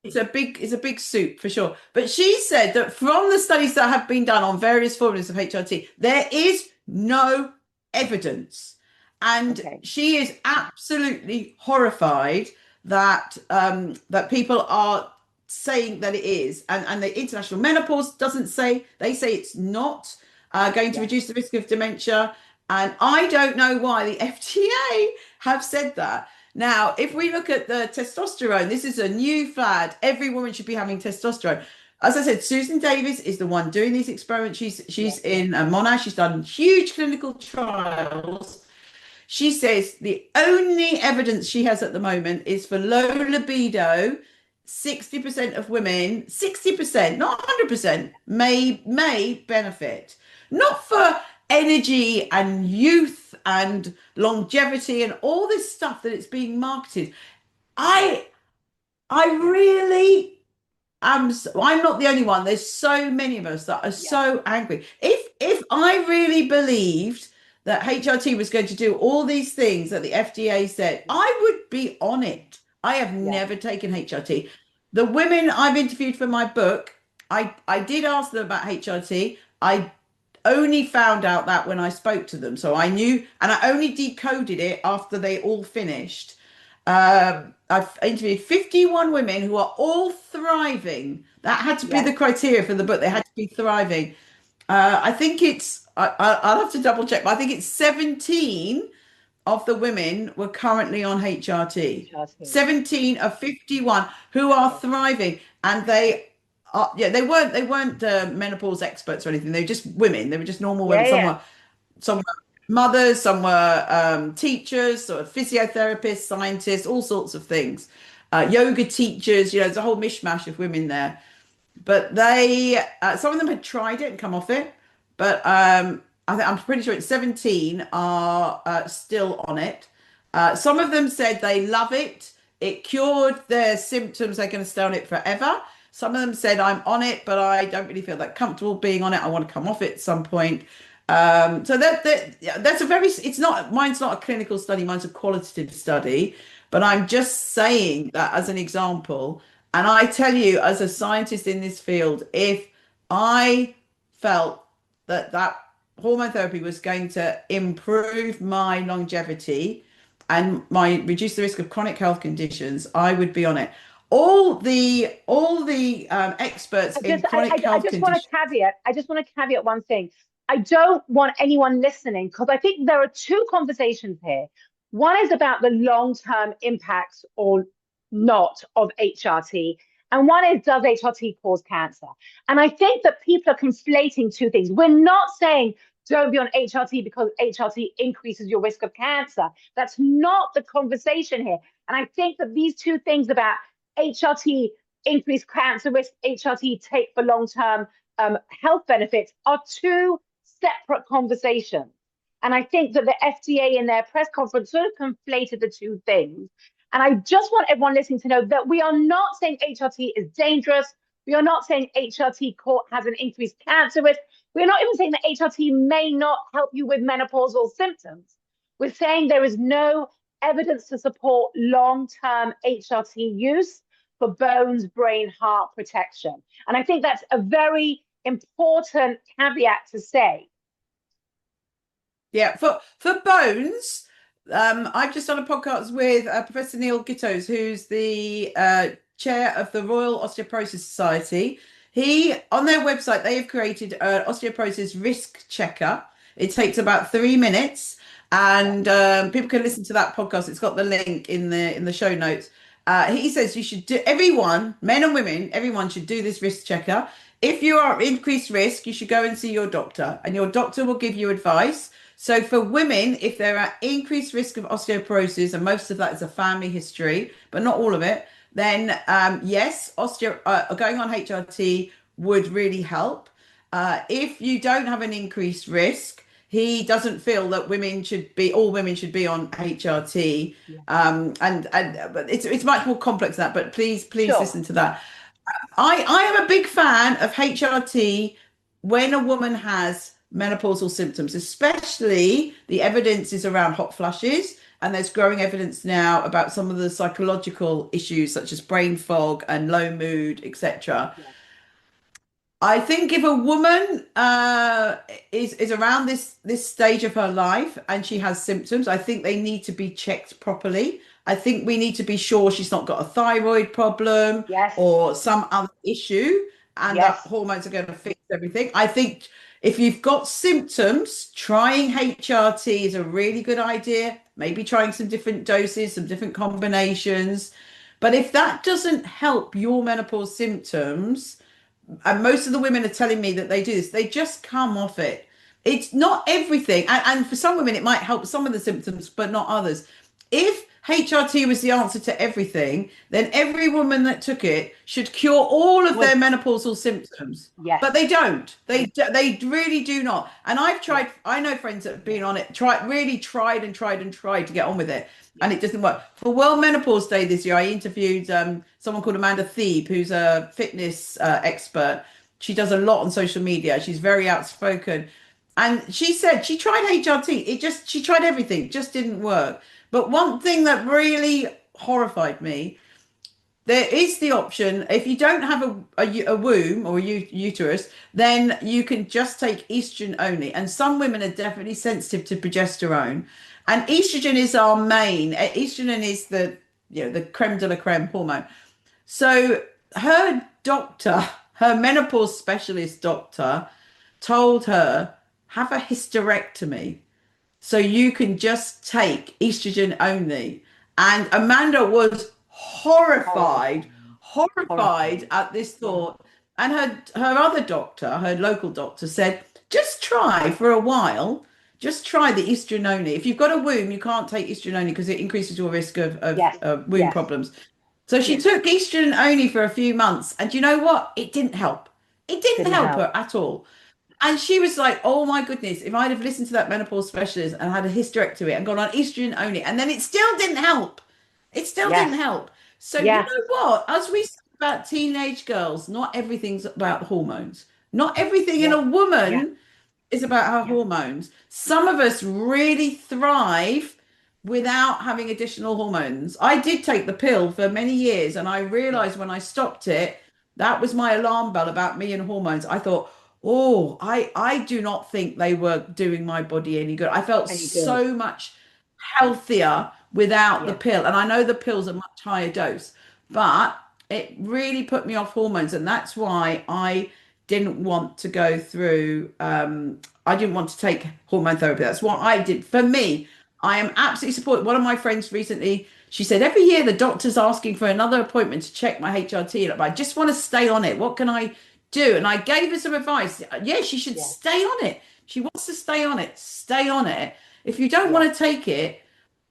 It's a big soup for sure. But she said that from the studies that have been done on various formulas of HRT, there is no evidence. And she is absolutely horrified that that people are saying that it is. And the International Menopause doesn't say, they say it's not going to reduce the risk of dementia. And I don't know why the FDA have said that. Now, if we look at the testosterone, this is a new fad. Every woman should be having testosterone. As I said, Susan Davis is the one doing these experiments. She's in Monash. She's done huge clinical trials. She says the only evidence she has at the moment is for low libido. 60% of women, 60%, not 100%, may benefit. Not for energy and youth and longevity and all this stuff that it's being marketed. I really am. I'm not the only one. There's so many of us that are so angry. If I really believed that HRT was going to do all these things that the FDA said, I would be on it. I have never taken HRT. The women I've interviewed for my book, I did ask them about HRT. I only found out that when I spoke to them. So I knew, and I only decoded it after they all finished. I've interviewed 51 women who are all thriving. That had to be the criteria for the book. They had to be thriving. I think I'll have to double check, but I think it's 17 of the women were currently on HRT. 17 of 51 who are thriving, and they are, they weren't menopause experts or anything. They were just women. They were just normal women. Some were mothers, some were teachers, sort of physiotherapists, scientists, all sorts of things. Yoga teachers, there's a whole mishmash of women there. But some of them had tried it and come off it. But I'm pretty sure it's 17 are still on it. Some of them said they love it. It cured their symptoms. They're going to stay on it forever. Some of them said, I'm on it, but I don't really feel that comfortable being on it. I want to come off it at some point. So that's mine's not a clinical study. Mine's a qualitative study. But I'm just saying that as an example. And I tell you, as a scientist in this field, if I felt that hormone therapy was going to improve my longevity and reduce the risk of chronic health conditions, I would be on it. All the experts in chronic health conditions.
I just want to caveat one thing. I don't want anyone listening, because I think there are two conversations here. One is about the long-term impacts or not of HRT, and one is, does HRT cause cancer? And I think that people are conflating two things. We're not saying don't be on HRT because HRT increases your risk of cancer. That's not the conversation here. And I think that these two things about HRT increase cancer risk, HRT take for long-term health benefits are two separate conversations. And I think that the FDA in their press conference sort of conflated the two things. And I just want everyone listening to know that we are not saying HRT is dangerous. We are not saying HRT has an increased cancer risk. We're not even saying that HRT may not help you with menopausal symptoms. We're saying there is no evidence to support long-term HRT use for bones, brain, heart protection. And I think that's a very important caveat to say.
Yeah, for bones, I've just done a podcast with Professor Neil Gittos, who's the chair of the Royal Osteoporosis Society. On their website, they have created an osteoporosis risk checker. It takes about 3 minutes, and people can listen to that podcast. It's got the link in the show notes. He says you should do, everyone, men and women, everyone should do this risk checker. If you are at increased risk, you should go and see your doctor, and your doctor will give you advice. So for women, if they're at increased risk of osteoporosis, and most of that is a family history, but not all of it, then yes, going on HRT would really help. If you don't have an increased risk, he doesn't feel that all women should be on HRT. But it's much more complex than that. But please listen to that. I am a big fan of HRT when a woman has menopausal symptoms, especially the evidence is around hot flushes, and there's growing evidence now about some of the psychological issues such as brain fog and low mood, etc. I think if a woman is around this stage of her life and she has symptoms, I think they need to be checked properly. I think we need to be sure she's not got a thyroid problem or some other issue, and that hormones are going to fix everything. I think if you've got symptoms, trying HRT is a really good idea. Maybe trying some different doses, some different combinations. But if that doesn't help your menopause symptoms, and most of the women are telling me that they do this, they just come off it. It's not everything. And for some women, it might help some of the symptoms, but not others. If HRT was the answer to everything, then every woman that took it should cure all of their menopausal symptoms. But they don't. They really do not. And I've tried. I know friends that have been on it, tried to get on with it, and it doesn't work. For World Menopause Day this year, I interviewed someone called Amanda Thebe, who's a fitness expert. She does a lot on social media. She's very outspoken. And she said she tried HRT. She tried everything, just didn't work. But one thing that really horrified me, there is the option if you don't have a womb or a uterus, then you can just take estrogen only. And some women are definitely sensitive to progesterone, and estrogen is our main. Estrogen is the creme de la creme hormone. So her doctor, her menopause specialist doctor, told her have a hysterectomy so you can just take estrogen only. And Amanda was
Horrifying.
horrified
Horrifying.
at this thought. And her other doctor, her local doctor, said, just try for a while. Just try the estrogen only. If you've got a womb, you can't take estrogen only because it increases your risk of
Yes,
womb
yes,
problems. So she
yes.
took estrogen only for a few months. And you know what? It didn't help. It didn't
Didn't
help
help.
her at all. And she was like, oh my goodness, if I'd have listened to that menopause specialist and had a hysterectomy and gone on estrogen only, and then it still didn't help. It still didn't
Yes,
help. So you
yes,
know what? As we said about teenage girls, not everything's about hormones. Not everything in
yes,
a
yes,
woman is about her
yes,
hormones. Some of us really thrive without having additional hormones. I did take the pill for many years, and I
yes.
realized when I stopped it, that was my alarm bell about me and hormones. I thought, oh, I do not think they were doing my body any good. I felt
Any good.
so much healthier without the
Yes,
pill. And I know the pill's a much higher dose, but it really put me off hormones. And that's why I didn't want to go through, I didn't want to take hormone therapy. That's what I did. For me, I am absolutely supportive. One of my friends recently, she said, every year the doctor's asking for another appointment to check my HRT. And I just want to stay on it. What can I do? And I gave her some advice. Yeah, she should
yes,
stay on it. She wants to stay on it. Stay on it. If you don't
yes,
want to take it,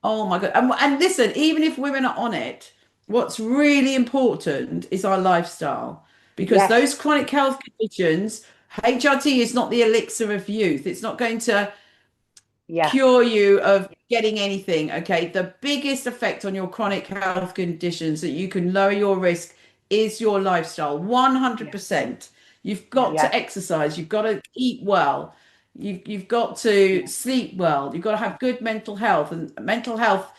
oh my God. And listen, even if women are on it, what's really important is our lifestyle because
yes,
those chronic health conditions, HRT is not the elixir of youth. It's not going to
yes,
cure you of getting anything. Okay. The biggest effect on your chronic health conditions that you can lower your risk is your lifestyle.
yes,
100%. You've got
yes,
to exercise, you've got to eat well, you've got to
yes,
sleep well, you've got to have good mental health. And mental health,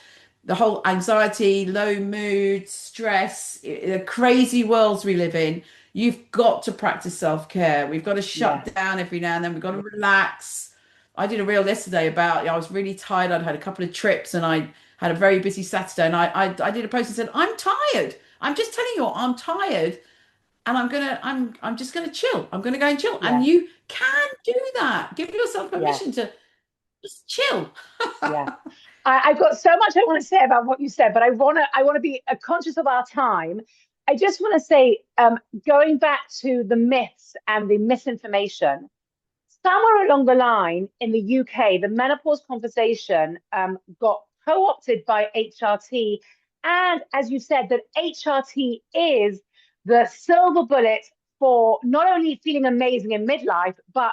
the whole anxiety, low mood, stress, the crazy worlds we live in, you've got to practice self-care. We've got to
yes,
shut down every now and then. We've got to relax. I did a reel yesterday about, I was really tired. I'd had a couple of trips and I had a very busy Saturday. And I did a post and said, I'm tired. I'm just telling you, I'm tired. And I'm just gonna chill. I'm gonna go and chill. And
yes,
you can do that. Give yourself
yes,
permission to just chill.
yes. I've got so much I want to say about what you said, but I want to be conscious of our time. I just want to say, going back to the myths and the misinformation, somewhere along the line in the UK, the menopause conversation got co-opted by HRT. And as you said, that HRT is the silver bullet for not only feeling amazing in midlife, but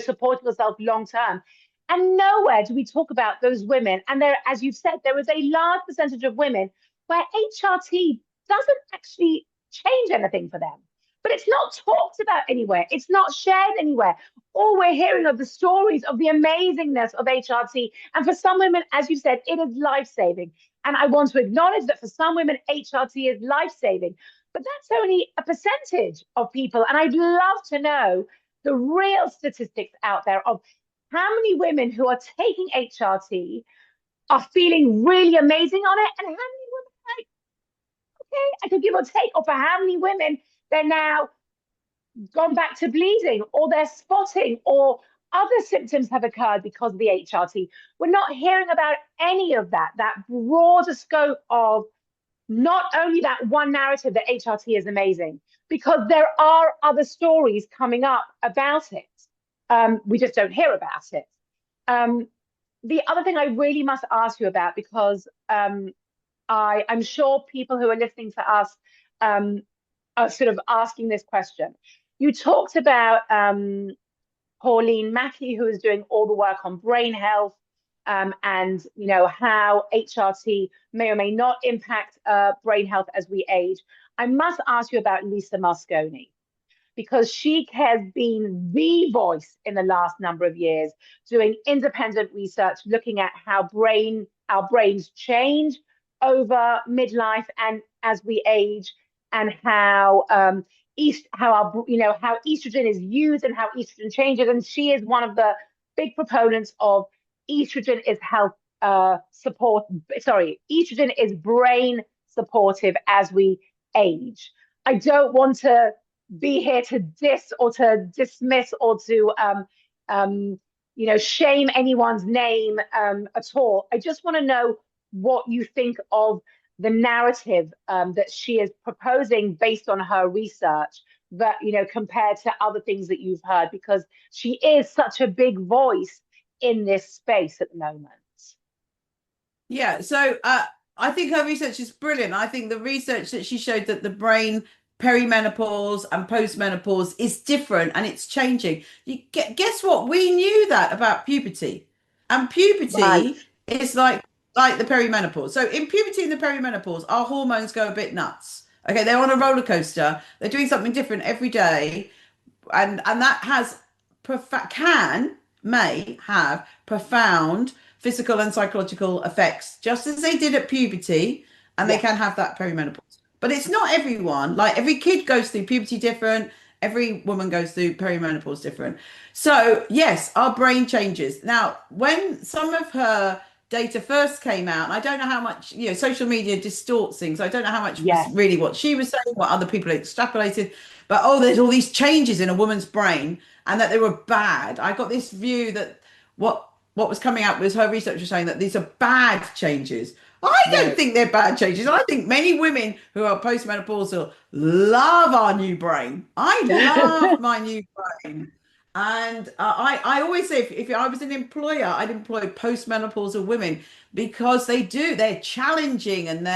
supporting yourself long term. And nowhere do we talk about those women. And there, as you've said, there is a large percentage of women where HRT doesn't actually change anything for them. But it's not talked about anywhere. It's not shared anywhere. All we're hearing of the stories of the amazingness of HRT. And for some women, as you said, it is life-saving. And I want to acknowledge that for some women, HRT is life-saving. But that's only a percentage of people. And I'd love to know the real statistics out there of how many women who are taking HRT are feeling really amazing on it, and how many women are like, okay, I could give or take, or for how many women they're now gone back to bleeding, or they're spotting, or other symptoms have occurred because of the HRT. We're not hearing about any of that, that broader scope of not only that one narrative that HRT is amazing, because there are other stories coming up about it. We just don't hear about it. Um, the other thing I really must ask you about, because I'm sure people who are listening to us are sort of asking this question. You talked about Pauline Mackey, who is doing all the work on brain health, and how HRT may or may not impact brain health as we age. I must ask you about Lisa Mosconi. because she has been the voice in the last number of years doing independent research, looking at how our brains change over midlife and as we age, and how how estrogen is used and how estrogen changes. And she is one of the big proponents of estrogen is health support. Sorry, estrogen is brain supportive as we age. I don't want to be here to diss or to dismiss or to shame anyone's name at all. I just want to know what you think of the narrative that she is proposing based on her research, that compared to other things that you've heard, because she is such a big voice in this space at the moment.
Yeah, so I think her research is brilliant. I think the research that she showed that the brain perimenopause and postmenopause is different and it's changing. Guess what? We knew that about puberty, and
Right.
puberty is like the perimenopause. So in puberty and the perimenopause, our hormones go a bit nuts. Okay, they're on a roller coaster. They're doing something different every day, and that has may have profound physical and psychological effects, just as they did at puberty, and they
Yeah.
can have that perimenopause. But it's not everyone. Like every kid goes through puberty different, every woman goes through perimenopause different. So yes, our brain changes. Now, when some of her data first came out, and I don't know how much, social media distorts things. I don't know how much was
Yes.
really what she was saying, what other people extrapolated, but there's all these changes in a woman's brain and that they were bad. I got this view that what was coming out was her research was saying that these are bad changes. I don't
No.
think they're bad changes. I think many women who are postmenopausal love our new brain. I love my new brain. And I always say if I was an employer, I'd employ postmenopausal women because they're challenging, and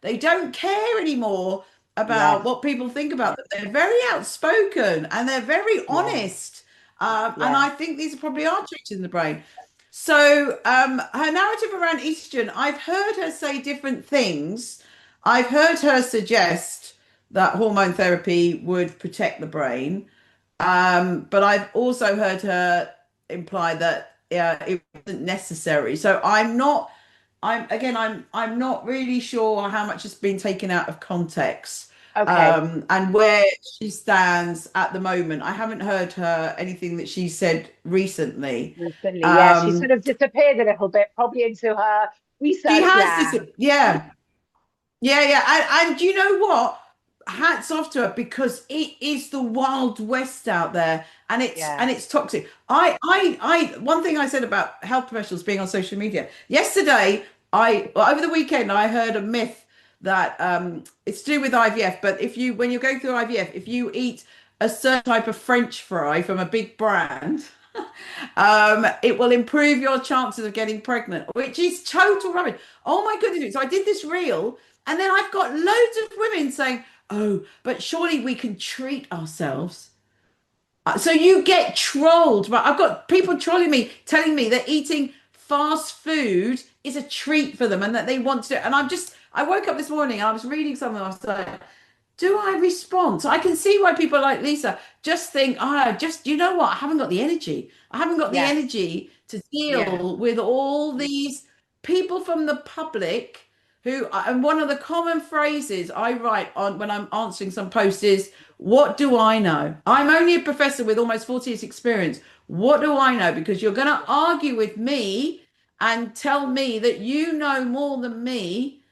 they don't care anymore about
Yes.
what people think about them. They're very outspoken and they're very
Yeah.
honest. And
Yeah.
I think these probably are changes in the brain. So her narrative around estrogen, I've heard her say different things. I've heard her suggest that hormone therapy would protect the brain. But I've also heard her imply that it wasn't necessary. So I'm not really sure how much has been taken out of context,
Okay.
and where she stands at the moment. I haven't heard her anything that she said recently.
Recently, yeah, she
Um,
sort of disappeared a little bit, probably into her
she
research
has this,
land.
yeah. Yeah, yeah, and you know what? Hats off to her because it is the wild west out there, and
Yeah.
it's toxic. One thing I said about health professionals being on social media yesterday. Over the weekend, I heard a myth that it's to do with IVF. But when you're going through IVF, if you eat a certain type of French fry from a big brand, it will improve your chances of getting pregnant, which is total rubbish. Oh my goodness. So I did this reel, and then I've got loads of women saying, oh, but surely we can treat ourselves. So you get trolled, but I've got people trolling me, telling me that eating fast food is a treat for them and that they want to. And I woke up this morning and I was reading something. I was like, do I respond? So I can see why people like Lisa just think, you know what? I haven't got the energy. I haven't got the
Yeah.
energy to
Yeah.
deal with all these people from the public and one of the common phrases I write on when I'm answering some posts is, what do I know? I'm only a professor with almost 40 years experience. What do I know? Because you're going to argue with me and tell me that you know more than me.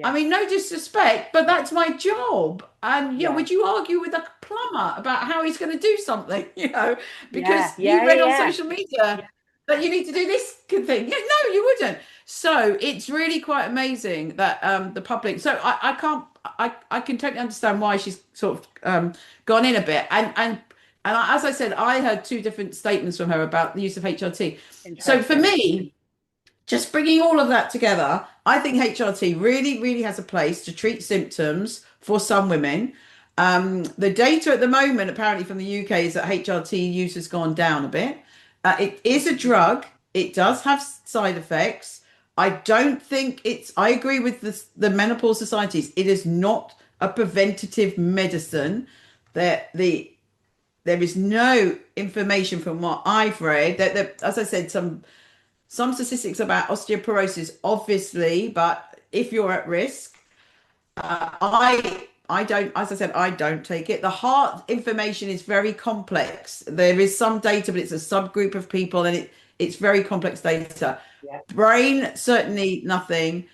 I
Yeah.
mean, no disrespect, but that's my job. And
Yeah.
would you argue with a plumber about how he's going to do something?
Yeah.
Because you
Yeah.
read on
Yeah.
social media that you need to do this good thing. Yeah, no, you wouldn't. So it's really quite amazing that the public. So I can't. I can totally understand why she's sort of gone in a bit. As I said, I heard two different statements from her about the use of HRT. So for
Interesting.
me, just bringing all of that together, I think HRT really, really has a place to treat symptoms for some women. The data at the moment, apparently from the UK, is that HRT use has gone down a bit. It is a drug. It does have side effects. I don't think I agree with the menopause societies. It is not a preventative medicine. there is no information from what I've read that as I said, some statistics about osteoporosis, obviously, but if you're at risk, I don't, as I said, I don't take it. The heart information is very complex. There is some data, but it's a subgroup of people, and it's very complex data.
Yeah.
Brain, certainly nothing.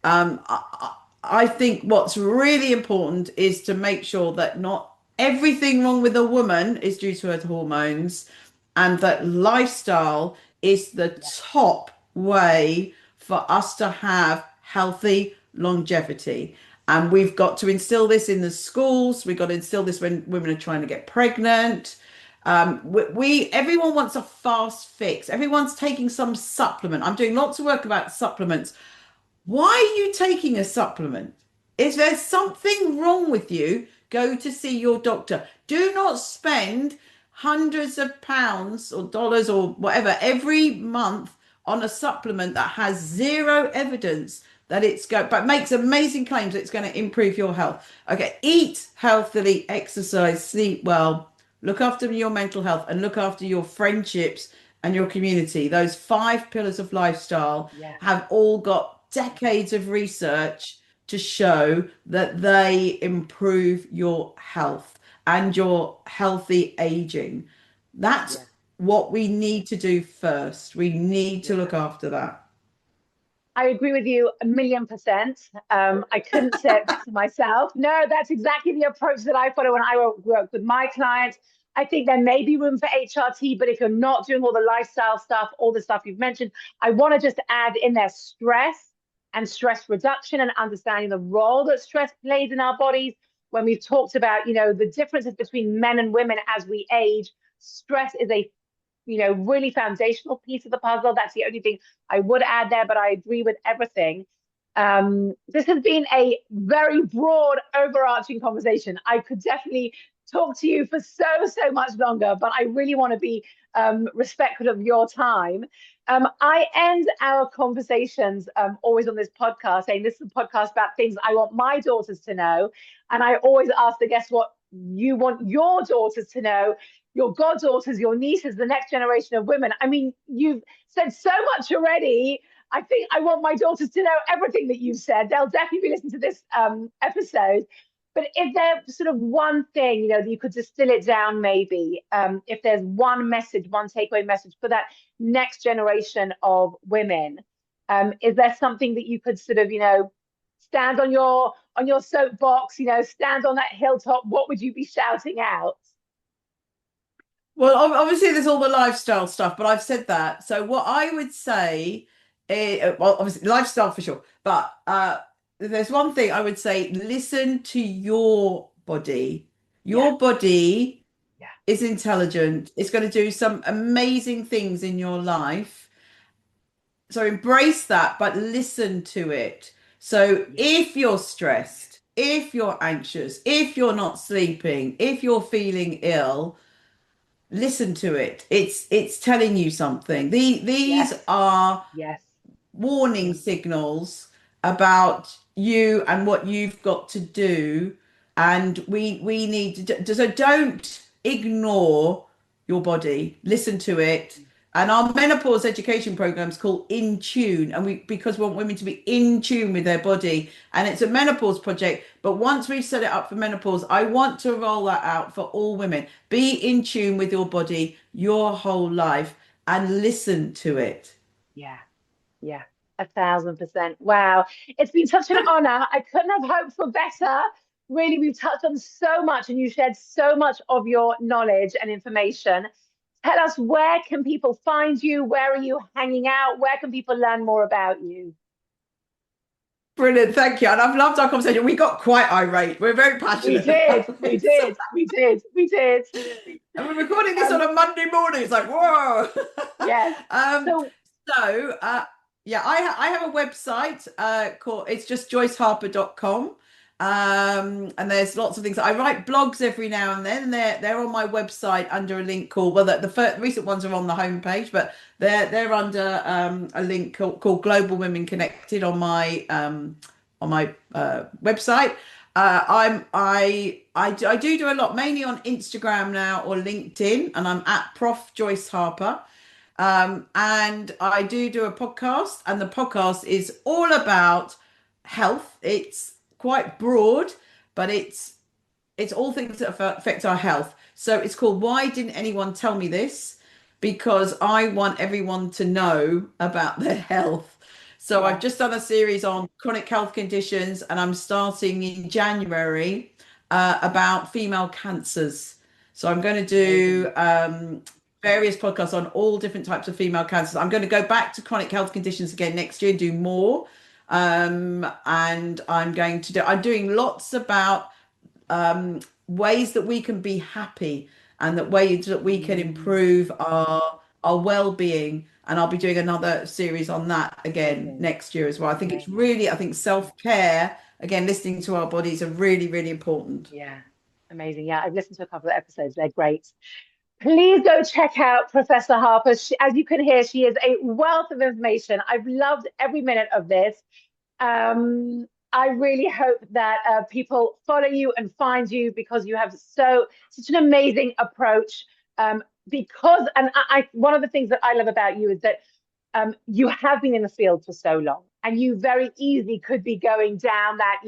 I think what's really important is to make sure that not everything wrong with a woman is due to her hormones, and that lifestyle is the top way for us to have healthy longevity. And we've got to instill this in the schools. We've got to instill this when women are trying to get pregnant. Everyone wants a fast fix. Everyone's taking some supplement. I'm doing lots of work about supplements. Why are you taking a supplement? If there's something wrong with you, go to see your doctor. Do not spend hundreds of pounds or dollars or whatever every month on a supplement that has zero evidence that but makes amazing claims that it's going to improve your health. Okay, eat healthily, exercise, sleep well, look after your mental health, and look after your friendships and your community. Those 5 pillars of lifestyle have all got decades of research to show that they improve your health and your healthy aging. That's what we need to do first. We need to look after that.
I agree with you 1,000,000%. I couldn't say it better myself. No, that's exactly the approach that I follow when I work with my clients. I think there may be room for HRT, but if you're not doing all the lifestyle stuff, all the stuff you've mentioned, I want to just add in there stress and stress reduction and understanding the role that stress plays in our bodies. When we've talked about, the differences between men and women as we age, stress is a really foundational piece of the puzzle. That's the only thing I would add there, but I agree with everything. This has been a very broad, overarching conversation. I could definitely talk to you for so much longer, but I really want to be respectful of your time. I end our conversations always on this podcast saying this is a podcast about things I want my daughters to know. And I always ask the guests what you want your daughters to know, your goddaughters, your nieces, the next generation of women. I mean, you've said so much already. I think I want my daughters to know everything that you've said. They'll definitely be listening to this episode. But if there's sort of one thing, that you could distill it down, maybe, if there's one message, one takeaway message for that next generation of women, is there something that you could sort of, stand on your soapbox, stand on that hilltop? What would you be shouting out?
Well, obviously, there's all the lifestyle stuff, but I've said that. So, what I would say, well, obviously, lifestyle for sure, but there's one thing I would say: listen to your body. Your body is intelligent. It's going to do some amazing things in your life. So, embrace that, but listen to it. So, if you're stressed, if you're anxious, if you're not sleeping, if you're feeling ill, listen to it. It's telling you something. These are warning signals about you and what you've got to do, and we need to so don't ignore your body. Listen to it. And our menopause education program is called In Tune, and because we want women to be in tune with their body, and it's a menopause project. But once we've set it up for menopause, I want to roll that out for all women. Be in tune with your body your whole life and listen to it.
Yeah, 1,000%. Wow, it's been such an honor. I couldn't have hoped for better. Really, we've touched on so much, and you shared so much of your knowledge and information. Tell us, where can people find you? Where are you hanging out? Where can people learn more about you?
Brilliant, thank you. And I've loved our conversation. We got quite irate. We're very passionate.
We did.
And we're recording this on a Monday morning. It's like, whoa.
Yes.
I have a website called, it's just joyceharper.com. And there's lots of things. I write blogs every now and then, and they're on my website under a link called, well, the recent ones are on the homepage, but they're under a link called Global Women Connected on my website. I do a lot, mainly on Instagram now or LinkedIn, and I'm at Prof Joyce Harper. And I do a podcast, and the podcast is all about health. It's quite broad, but it's all things that affect our health. So it's called Why Didn't Anyone Tell Me This? Because I want everyone to know about their health. So I've
Yeah,
just done a series on chronic health conditions, and I'm starting in January about female cancers. So I'm going to
amazing.
do various podcasts on all different types of female cancers. I'm going to go back to chronic health conditions again next year and do more. And I'm doing lots about ways that we can be happy and that ways that we can
Mm,
improve our well-being. And I'll be doing another series on that again
amazing,
next year as well.
amazing.
I think self-care, again, listening to our bodies are really, really important.
Yeah, amazing. Yeah, I've listened to a couple of episodes. They're great. Please go check out Professor Harper. As you can hear, she is a wealth of information. I've loved every minute of this. I really hope that people follow you and find you because you have such an amazing approach. One of the things that I love about you is that you have been in the field for so long, and you very easily could be going down that,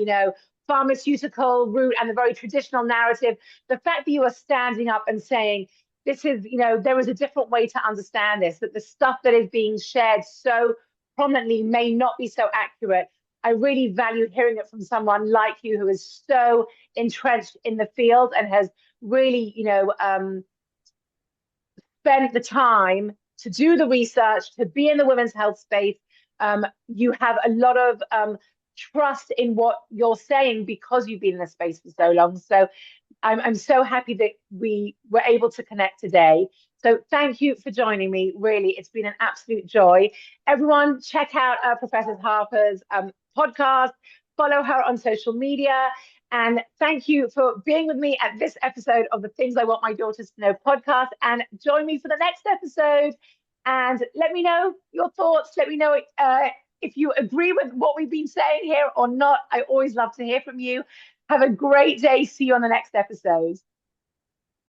pharmaceutical route and the very traditional narrative. The fact that you are standing up and saying, there is a different way to understand this, that the stuff that is being shared so prominently may not be so accurate. I really value hearing it from someone like you who is so entrenched in the field and has really, spent the time to do the research, to be in the women's health space. You have a lot of trust in what you're saying because you've been in the space for so long. So I'm so happy that we were able to connect today. So thank you for joining me. Really, it's been an absolute joy. Everyone, check out Professor Harper's podcast, follow her on social media. And thank you for being with me at this episode of the Things I Want My Daughters to Know podcast. And join me for the next episode. And let me know your thoughts. Let me know if you agree with what we've been saying here or not. I always love to hear from you. Have a great day. See you on the next episode.